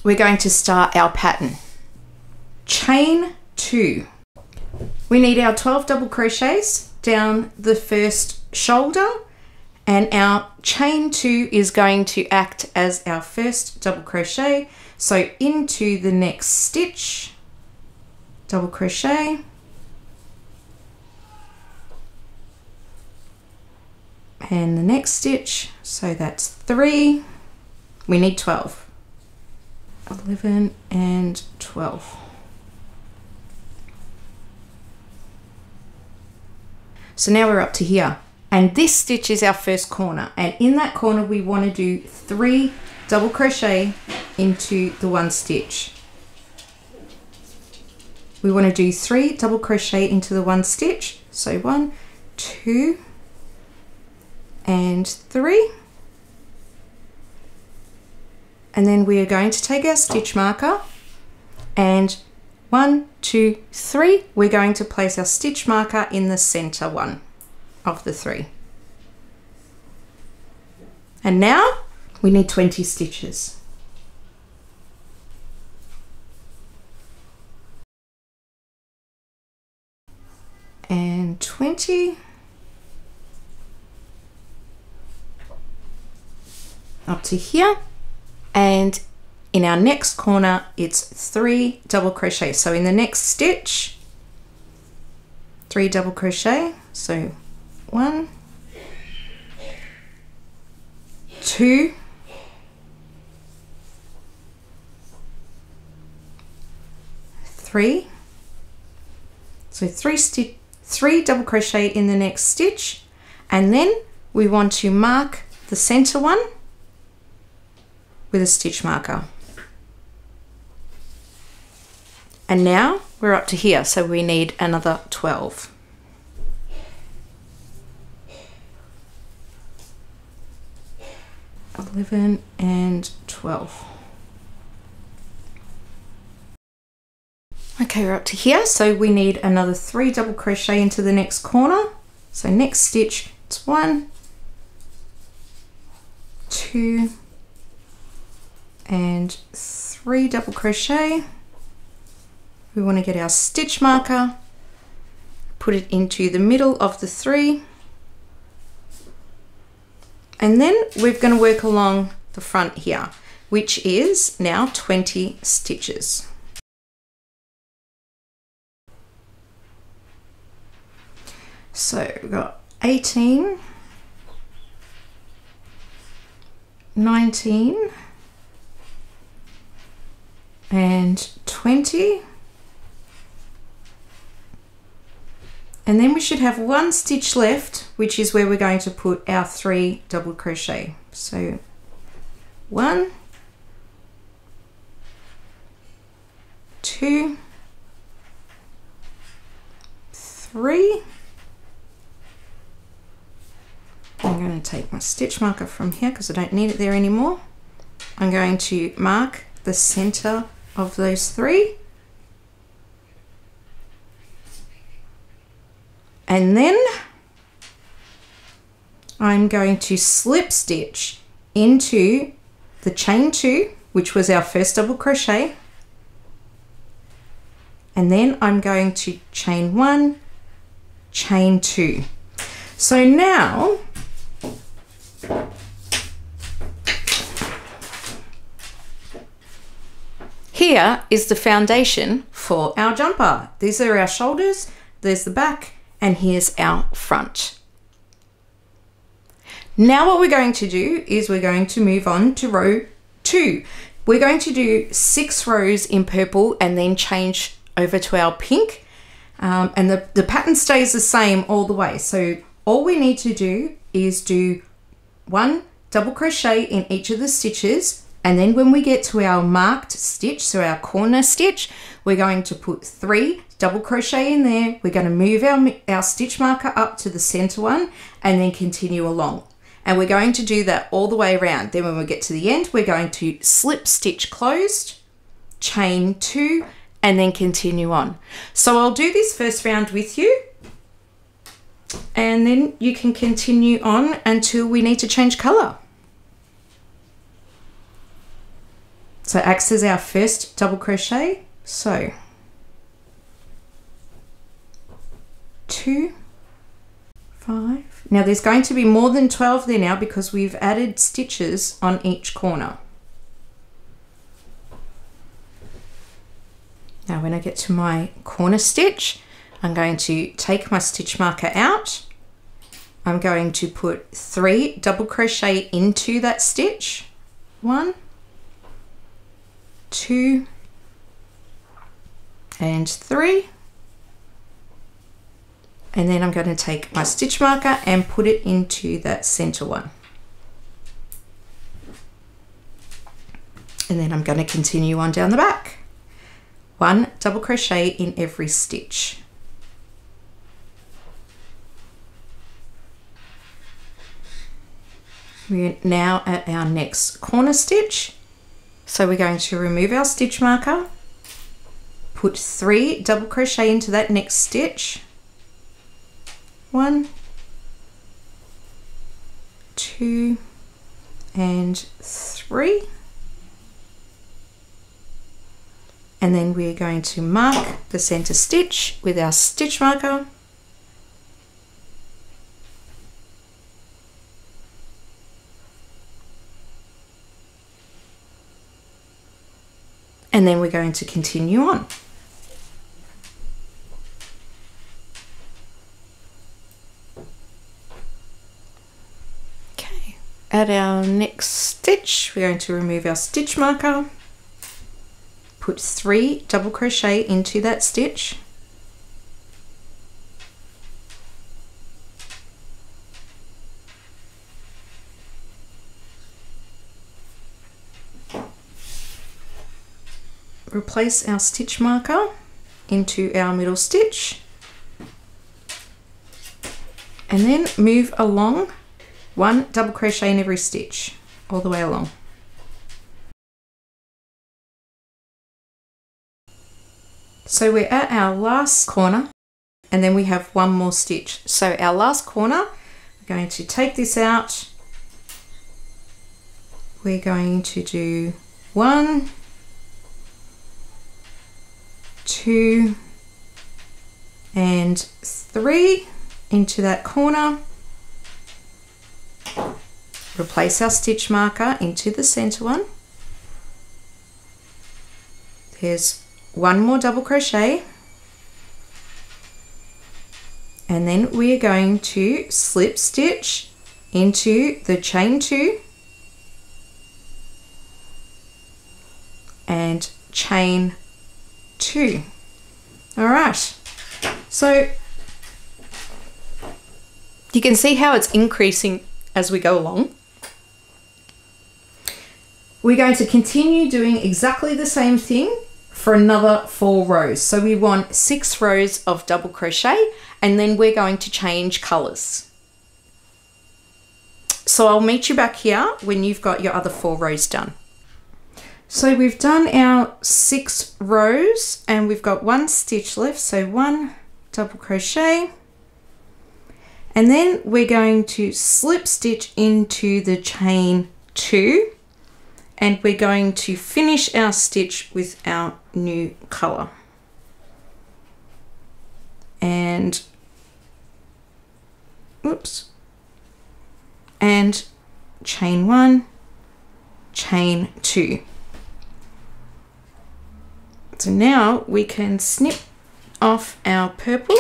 we're going to start our pattern. Chain 2. We need our 12 double crochets down the first shoulder, and our chain 2 is going to act as our first double crochet. So into the next stitch, double crochet, and the next stitch, so that's 3. We need 12, 11 and 12. So now we're up to here, and this stitch is our first corner, and in that corner we want to do 3 double crochet into the 1 stitch. We want to do 3 double crochet into the 1 stitch, so 1, 2 and 3, and then we are going to take our stitch marker, and 1, 2, 3, we're going to place our stitch marker in the center one of the 3. And now we need 20 stitches. And 20. Up to here, and in our next corner it's 3 double crochet. So in the next stitch, 3 double crochet, so 1, 2, 3, so 3 double crochet in the next stitch, and then we want to mark the center one with a stitch marker. And now we're up to here, so we need another 12. $11 and 12. Okay, we're up to here, so we need another 3 double crochet into the next corner. So next stitch, it's 1, 2 and 3 double crochet. We want to get our stitch marker, put it into the middle of the 3, and then we're going to work along the front here, which is now 20 stitches. So we've got 18, 19 and 20, and then we should have one stitch left, which is where we're going to put our 3 double crochet. So 1, 2, 3. I'm going to take my stitch marker from here because I don't need it there anymore. I'm going to mark the center of those 3, and then I'm going to slip stitch into the chain 2, which was our first double crochet, and then I'm going to chain 1, chain 2. So now here is the foundation for our jumper. These are our shoulders, there's the back, and here's our front. Now what we're going to do is we're going to move on to row 2. We're going to do 6 rows in purple and then change over to our pink. And the pattern stays the same all the way. So all we need to do is do 1 double crochet in each of the stitches, and then when we get to our marked stitch, so our corner stitch, we're going to put 3 double crochet in there. We're going to move our stitch marker up to the center one and then continue along. And we're going to do that all the way around. Then when we get to the end, we're going to slip stitch closed, chain 2, and then continue on. So I'll do this first round with you, and then you can continue on until we need to change color. So acts as our first double crochet. So 2, 5. Now there's going to be more than 12 there now because we've added stitches on each corner. Now when I get to my corner stitch, I'm going to take my stitch marker out. I'm going to put 3 double crochet into that stitch. 1, 2, and 3. And then I'm going to take my stitch marker and put it into that center one. And then I'm going to continue on down the back. 1 double crochet in every stitch. We're now at our next corner stitch. So we're going to remove our stitch marker, put 3 double crochet into that next stitch. 1, 2, and 3. And then we're going to mark the center stitch with our stitch marker. And then we're going to continue on. Okay, at our next stitch, we're going to remove our stitch marker, put 3 double crochet into that stitch. Replace our stitch marker into our middle stitch, and then move along 1 double crochet in every stitch all the way along. So we're at our last corner, and then we have 1 more stitch. So our last corner, we're going to take this out. We're going to do 1, 2, and 3 into that corner. Replace our stitch marker into the center one. There's 1 more double crochet, and then we are going to slip stitch into the chain 2, and chain 2. All right, so you can see how it's increasing as we go along. We're going to continue doing exactly the same thing for another 4 rows. So we want 6 rows of double crochet, and then we're going to change colors. So I'll meet you back here when you've got your other 4 rows done. So we've done our 6 rows and we've got 1 stitch left. So 1 double crochet, and then we're going to slip stitch into the chain 2. And we're going to finish our stitch with our new color. And, oops, and chain 1, chain 2. So now we can snip off our purple.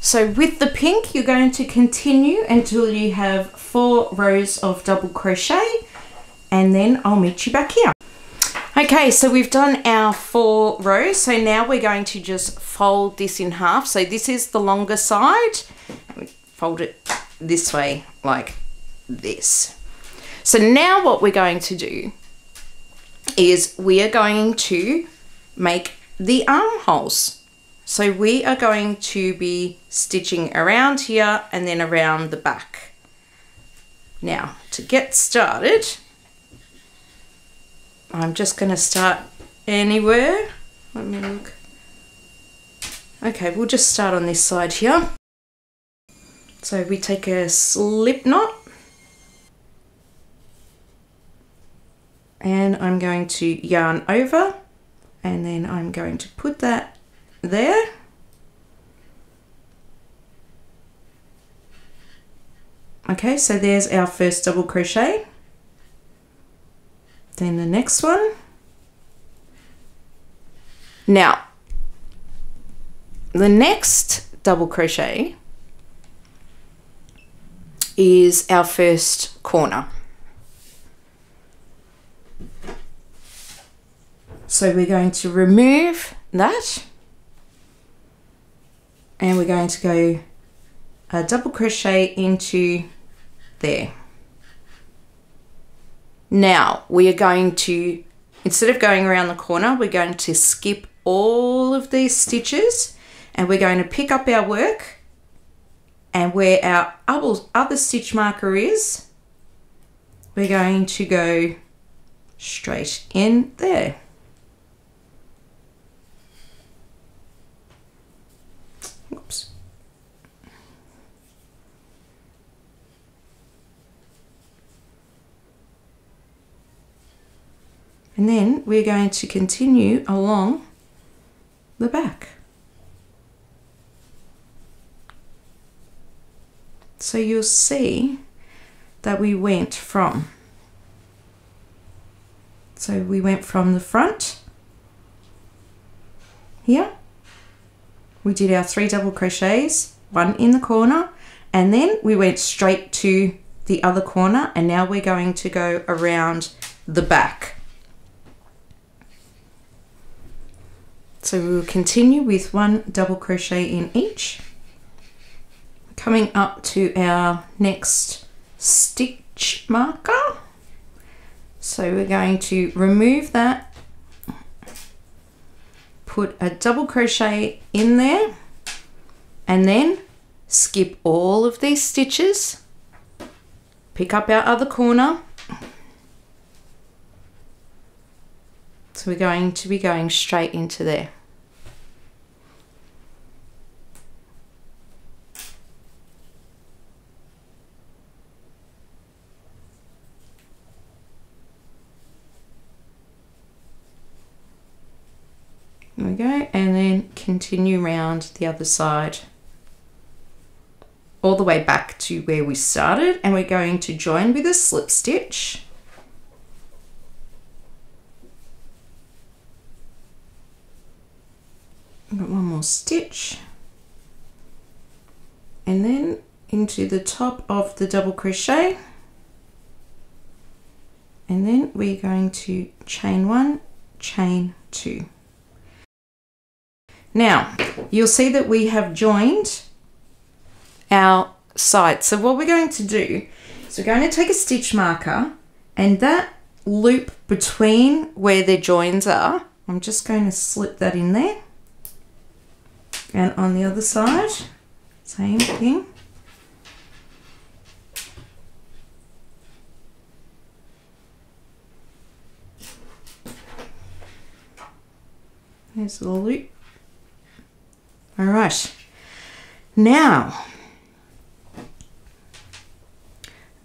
So with the pink, you're going to continue until you have 4 rows of double crochet, and then I'll meet you back here. Okay, so we've done our 4 rows. So now we're going to just fold this in half. So this is the longer side. We fold it this way, like this. So now what we're going to do is we are going to make the armholes. So we are going to be stitching around here and then around the back. Now, to get started, I'm just going to start anywhere. Let me look. Okay, we'll just start on this side here. So we take a slip knot. And I'm going to yarn over, and then I'm going to put that there. Okay, so there's our first double crochet. Then the next one. Now, the next double crochet is our first corner. So we're going to remove that, and we're going to go a double crochet into there. Now we are going to, instead of going around the corner, we're going to skip all of these stitches, and we're going to pick up our work, and where our other stitch marker is, we're going to go straight in there. Oops. And then we're going to continue along the back. So you'll see that we went from the front here. We did our 3 double crochets, 1 in the corner, and then we went straight to the other corner, and now we're going to go around the back. So we will continue with 1 double crochet in each, coming up to our next stitch marker. So we're going to remove that, put a double crochet in there, and then skip all of these stitches, pick up our other corner. So we're going to be going straight into there. There we go, and then continue round the other side all the way back to where we started, and we're going to join with a slip stitch. got one more stitch, and then into the top of the double crochet, and then we're going to chain 1, chain 2. Now you'll see that we have joined our side. So what we're going to do is we're going to take a stitch marker, and that loop between where the joins are, I'm just going to slip that in there, and on the other side same thing. There's the loop. All right, now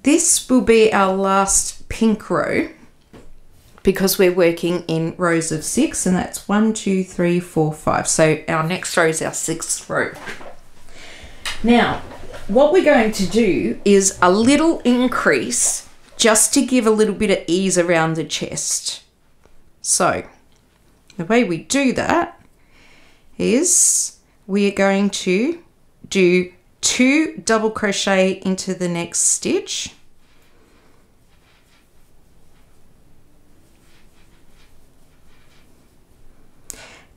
this will be our last pink row because we're working in rows of 6, and that's 1, 2, 3, 4, 5. So our next row is our 6th row. Now, what we're going to do is a little increase just to give a little bit of ease around the chest. So the way we do that is we are going to do 2 double crochet into the next stitch,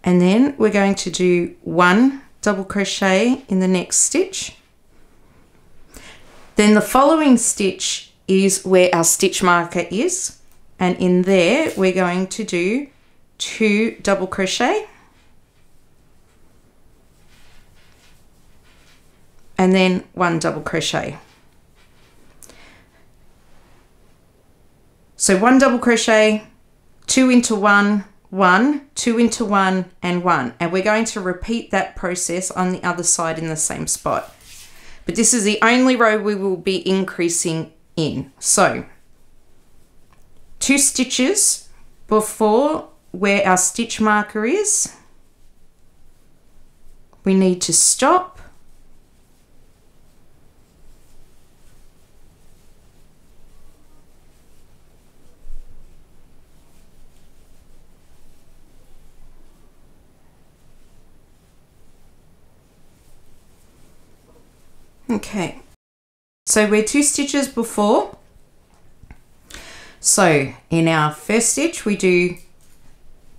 and then we're going to do 1 double crochet in the next stitch. Then the following stitch is where our stitch marker is, and in there we're going to do 2 double crochet, and then 1 double crochet. So 1 double crochet, 2 into 1, 1, 2 into 1, and 1. And we're going to repeat that process on the other side in the same spot. But this is the only row we will be increasing in. So 2 stitches before where our stitch marker is, we need to stop, okay, so we're 2 stitches before. So in our first stitch we do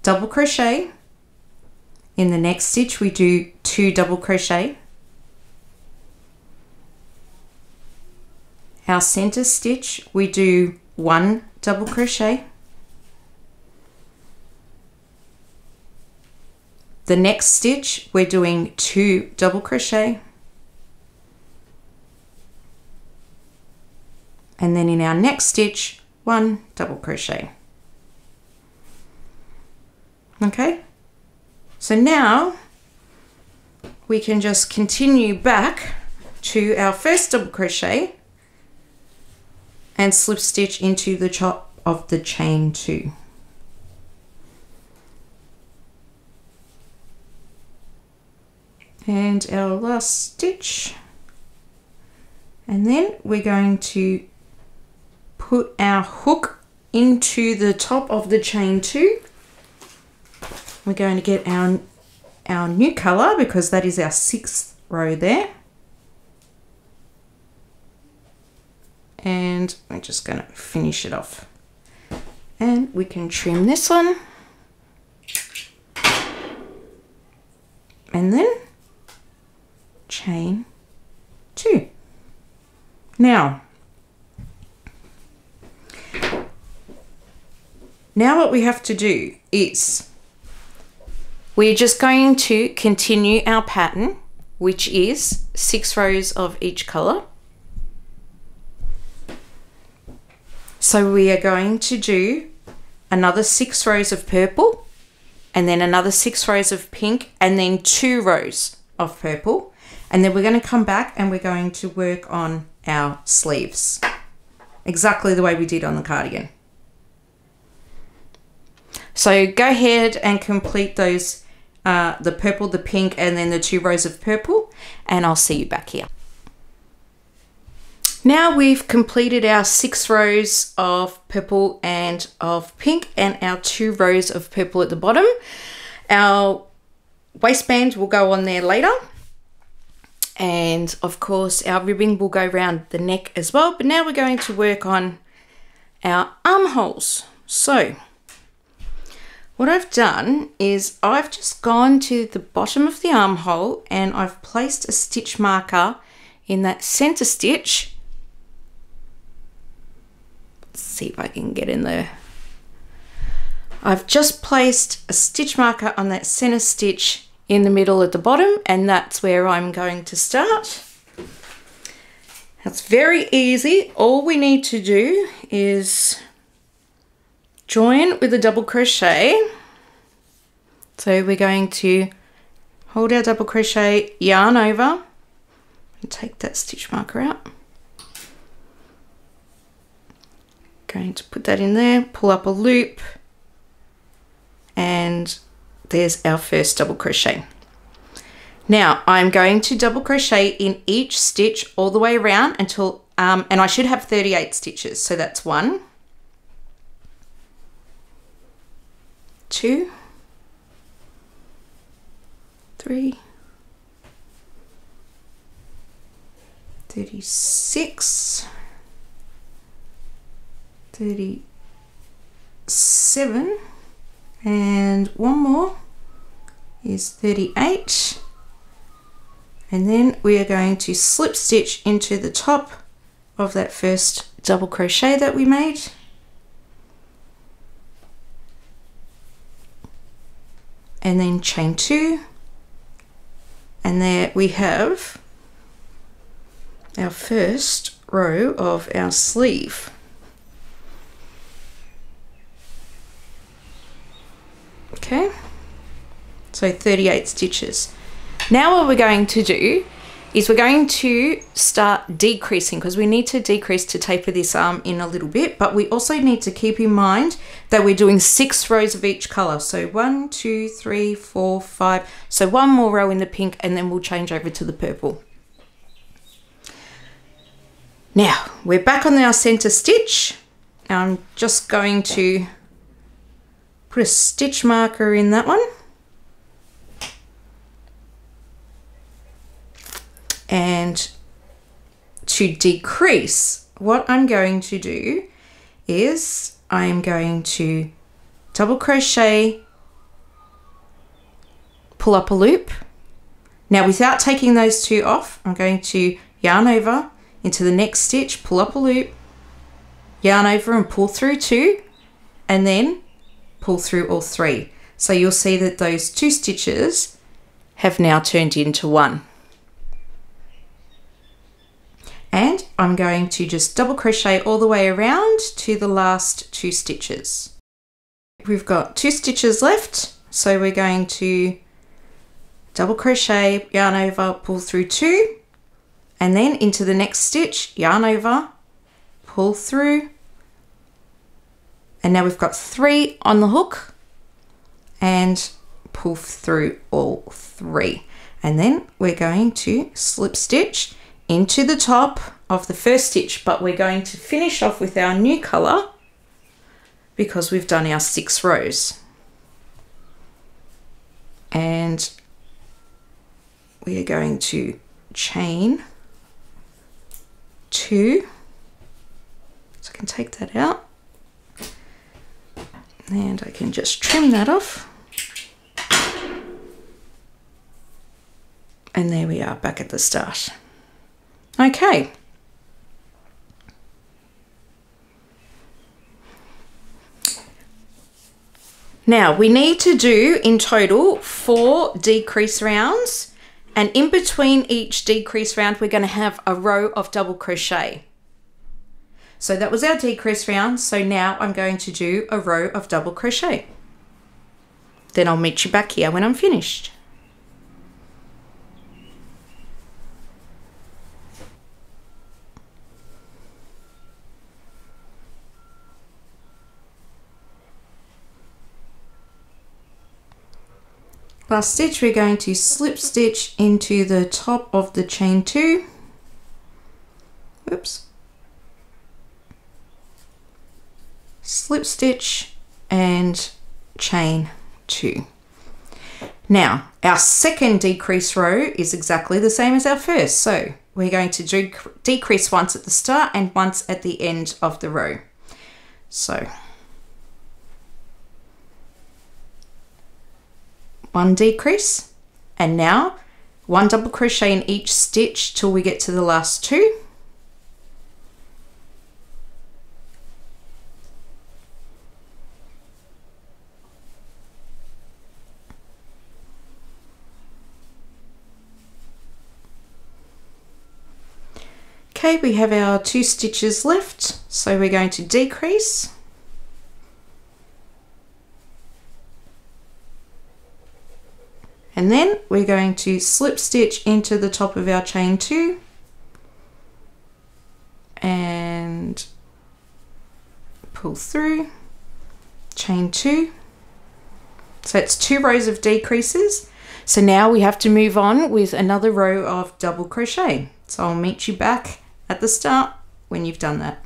double crochet, in the next stitch we do 2 double crochet, our center stitch we do 1 double crochet, the next stitch we're doing 2 double crochet, and then in our next stitch 1 double crochet. Okay, so now we can just continue back to our first double crochet and slip stitch into the top of the chain 2. And our last stitch, and then we're going to put our hook into the top of the chain 2. We're going to get our new color because that is our 6th row there. And we're just going to finish it off. And we can trim this one. And then chain 2. Now what we have to do is we're just going to continue our pattern, which is 6 rows of each color. So we are going to do another 6 rows of purple, and then another 6 rows of pink, and then 2 rows of purple. And then we're going to come back and we're going to work on our sleeves exactly the way we did on the cardigan. So go ahead and complete those, the purple, the pink, and then the 2 rows of purple, and I'll see you back here. Now we've completed our 6 rows of purple and of pink and our 2 rows of purple at the bottom. Our waistband will go on there later. And of course our ribbing will go around the neck as well. But now we're going to work on our armholes. So what I've done is I've just gone to the bottom of the armhole and I've placed a stitch marker in that center stitch. Let's see if I can get in there. I've just placed a stitch marker on that center stitch in the middle at the bottom, and that's where I'm going to start. That's very easy. All we need to do is join with a double crochet. So we're going to hold our double crochet, yarn over, and take that stitch marker out. Going to put that in there, pull up a loop, and there's our first double crochet. Now I'm going to double crochet in each stitch all the way around until, and I should have 38 stitches. So that's 1, 2, 3, 36, 37, and one more is 38, and then we are going to slip stitch into the top of that first double crochet that we made, and then chain 2, and there we have our first row of our sleeve. Okay, so 38 stitches. Now what we're going to do is we're going to start decreasing, because we need to decrease to taper this arm in a little bit, but we also need to keep in mind that we're doing 6 rows of each color. So 1, 2, 3, 4, 5. So one more row in the pink, and then we'll change over to the purple. Now we're back on our center stitch. Now I'm just going to put a stitch marker in that one. And to decrease, what I'm going to do is I'm going to double crochet, pull up a loop. Now without taking those 2 off, I'm going to yarn over into the next stitch, pull up a loop, yarn over and pull through 2, and then pull through all 3. So you'll see that those 2 stitches have now turned into 1. And I'm going to just double crochet all the way around to the last 2 stitches. We've got 2 stitches left, so we're going to double crochet, yarn over, pull through 2, and then into the next stitch, yarn over, pull through, and now we've got 3 on the hook, and pull through all 3. And then we're going to slip stitch into the top of the first stitch, but we're going to finish off with our new color because we've done our 6 rows. And we are going to chain 2. So I can take that out and I can just trim that off. And there we are, back at the start. Okay. Now we need to do in total 4 decrease rounds, and in between each decrease round we're going to have a row of double crochet. So that was our decrease round, so now I'm going to do a row of double crochet. Then I'll meet you back here when I'm finished. Last stitch, we're going to slip stitch into the top of the chain 2. Oops. Slip stitch and chain 2. Now, our second decrease row is exactly the same as our first. So we're going to decrease once at the start and once at the end of the row. So one decrease, and now one double crochet in each stitch till we get to the last two. Okay, we have our 2 stitches left, so we're going to decrease, and then we're going to slip stitch into the top of our chain 2 and pull through, chain 2. So it's 2 rows of decreases. So now we have to move on with another row of double crochet. So I'll meet you back at the start when you've done that.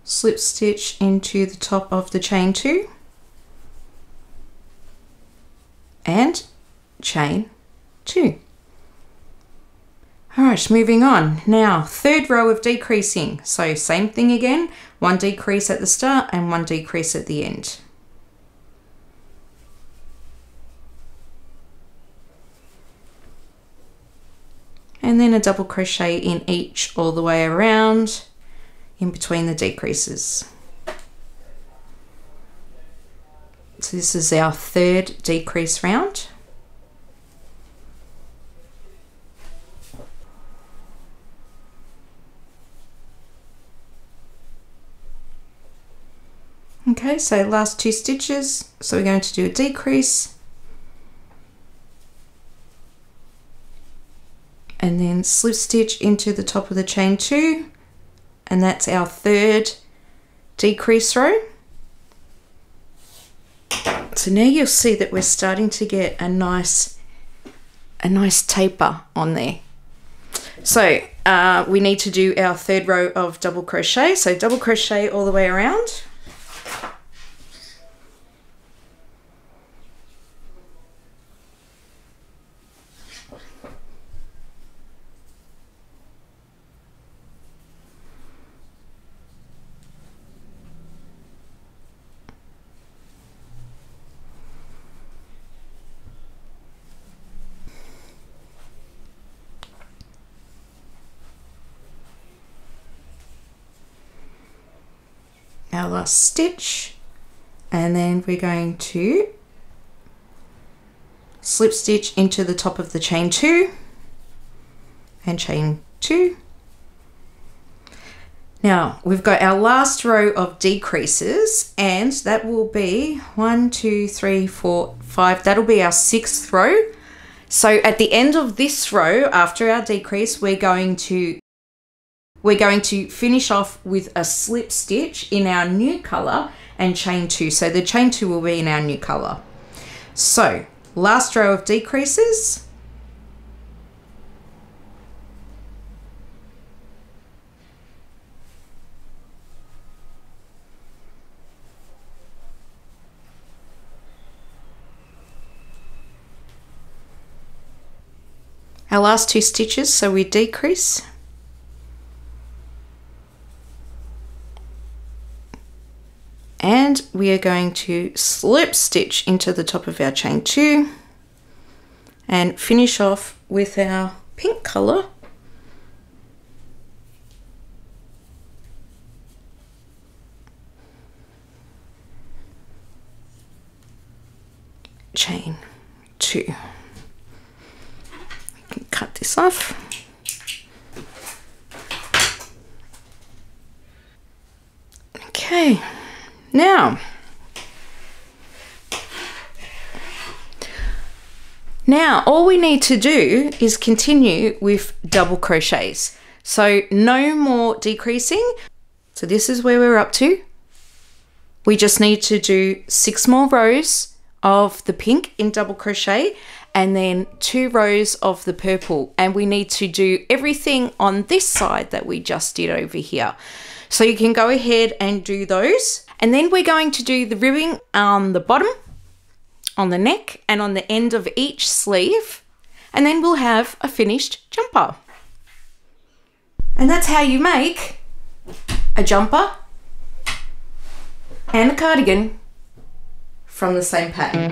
Slip stitch into the top of the chain 2 and chain 2. All right, moving on. Now, third row of decreasing. So same thing again, 1 decrease at the start and 1 decrease at the end. And then a double crochet in each all the way around in between the decreases. So this is our third decrease round. Okay, so last 2 stitches, so we're going to do a decrease and then slip stitch into the top of the chain 2, and that's our third decrease row. So now you'll see that we're starting to get a nice taper on there. So we need to do our third row of double crochet, so double crochet all the way around. Our last stitch, and then we're going to slip stitch into the top of the chain 2 and chain 2. Now we've got our last row of decreases, and that will be 1, 2, 3, 4, 5. That'll be our 6th row. So at the end of this row, after our decrease, we're going to finish off with a slip stitch in our new color and chain 2. So the chain 2 will be in our new color. So last row of decreases. Our last 2 stitches, so we decrease. And we are going to slip stitch into the top of our chain 2 and finish off with our pink color. Chain 2. We can cut this off. Okay. Now all we need to do is continue with double crochets. So no more decreasing. So this is where we're up to. We just need to do 6 more rows of the pink in double crochet, and then 2 rows of the purple. And we need to do everything on this side that we just did over here. So you can go ahead and do those. And then we're going to do the ribbing on the bottom, on the neck, and on the end of each sleeve. And then we'll have a finished jumper. And that's how you make a jumper and a cardigan from the same pattern.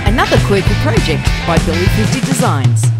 Another quirky project by Billy 50 Designs.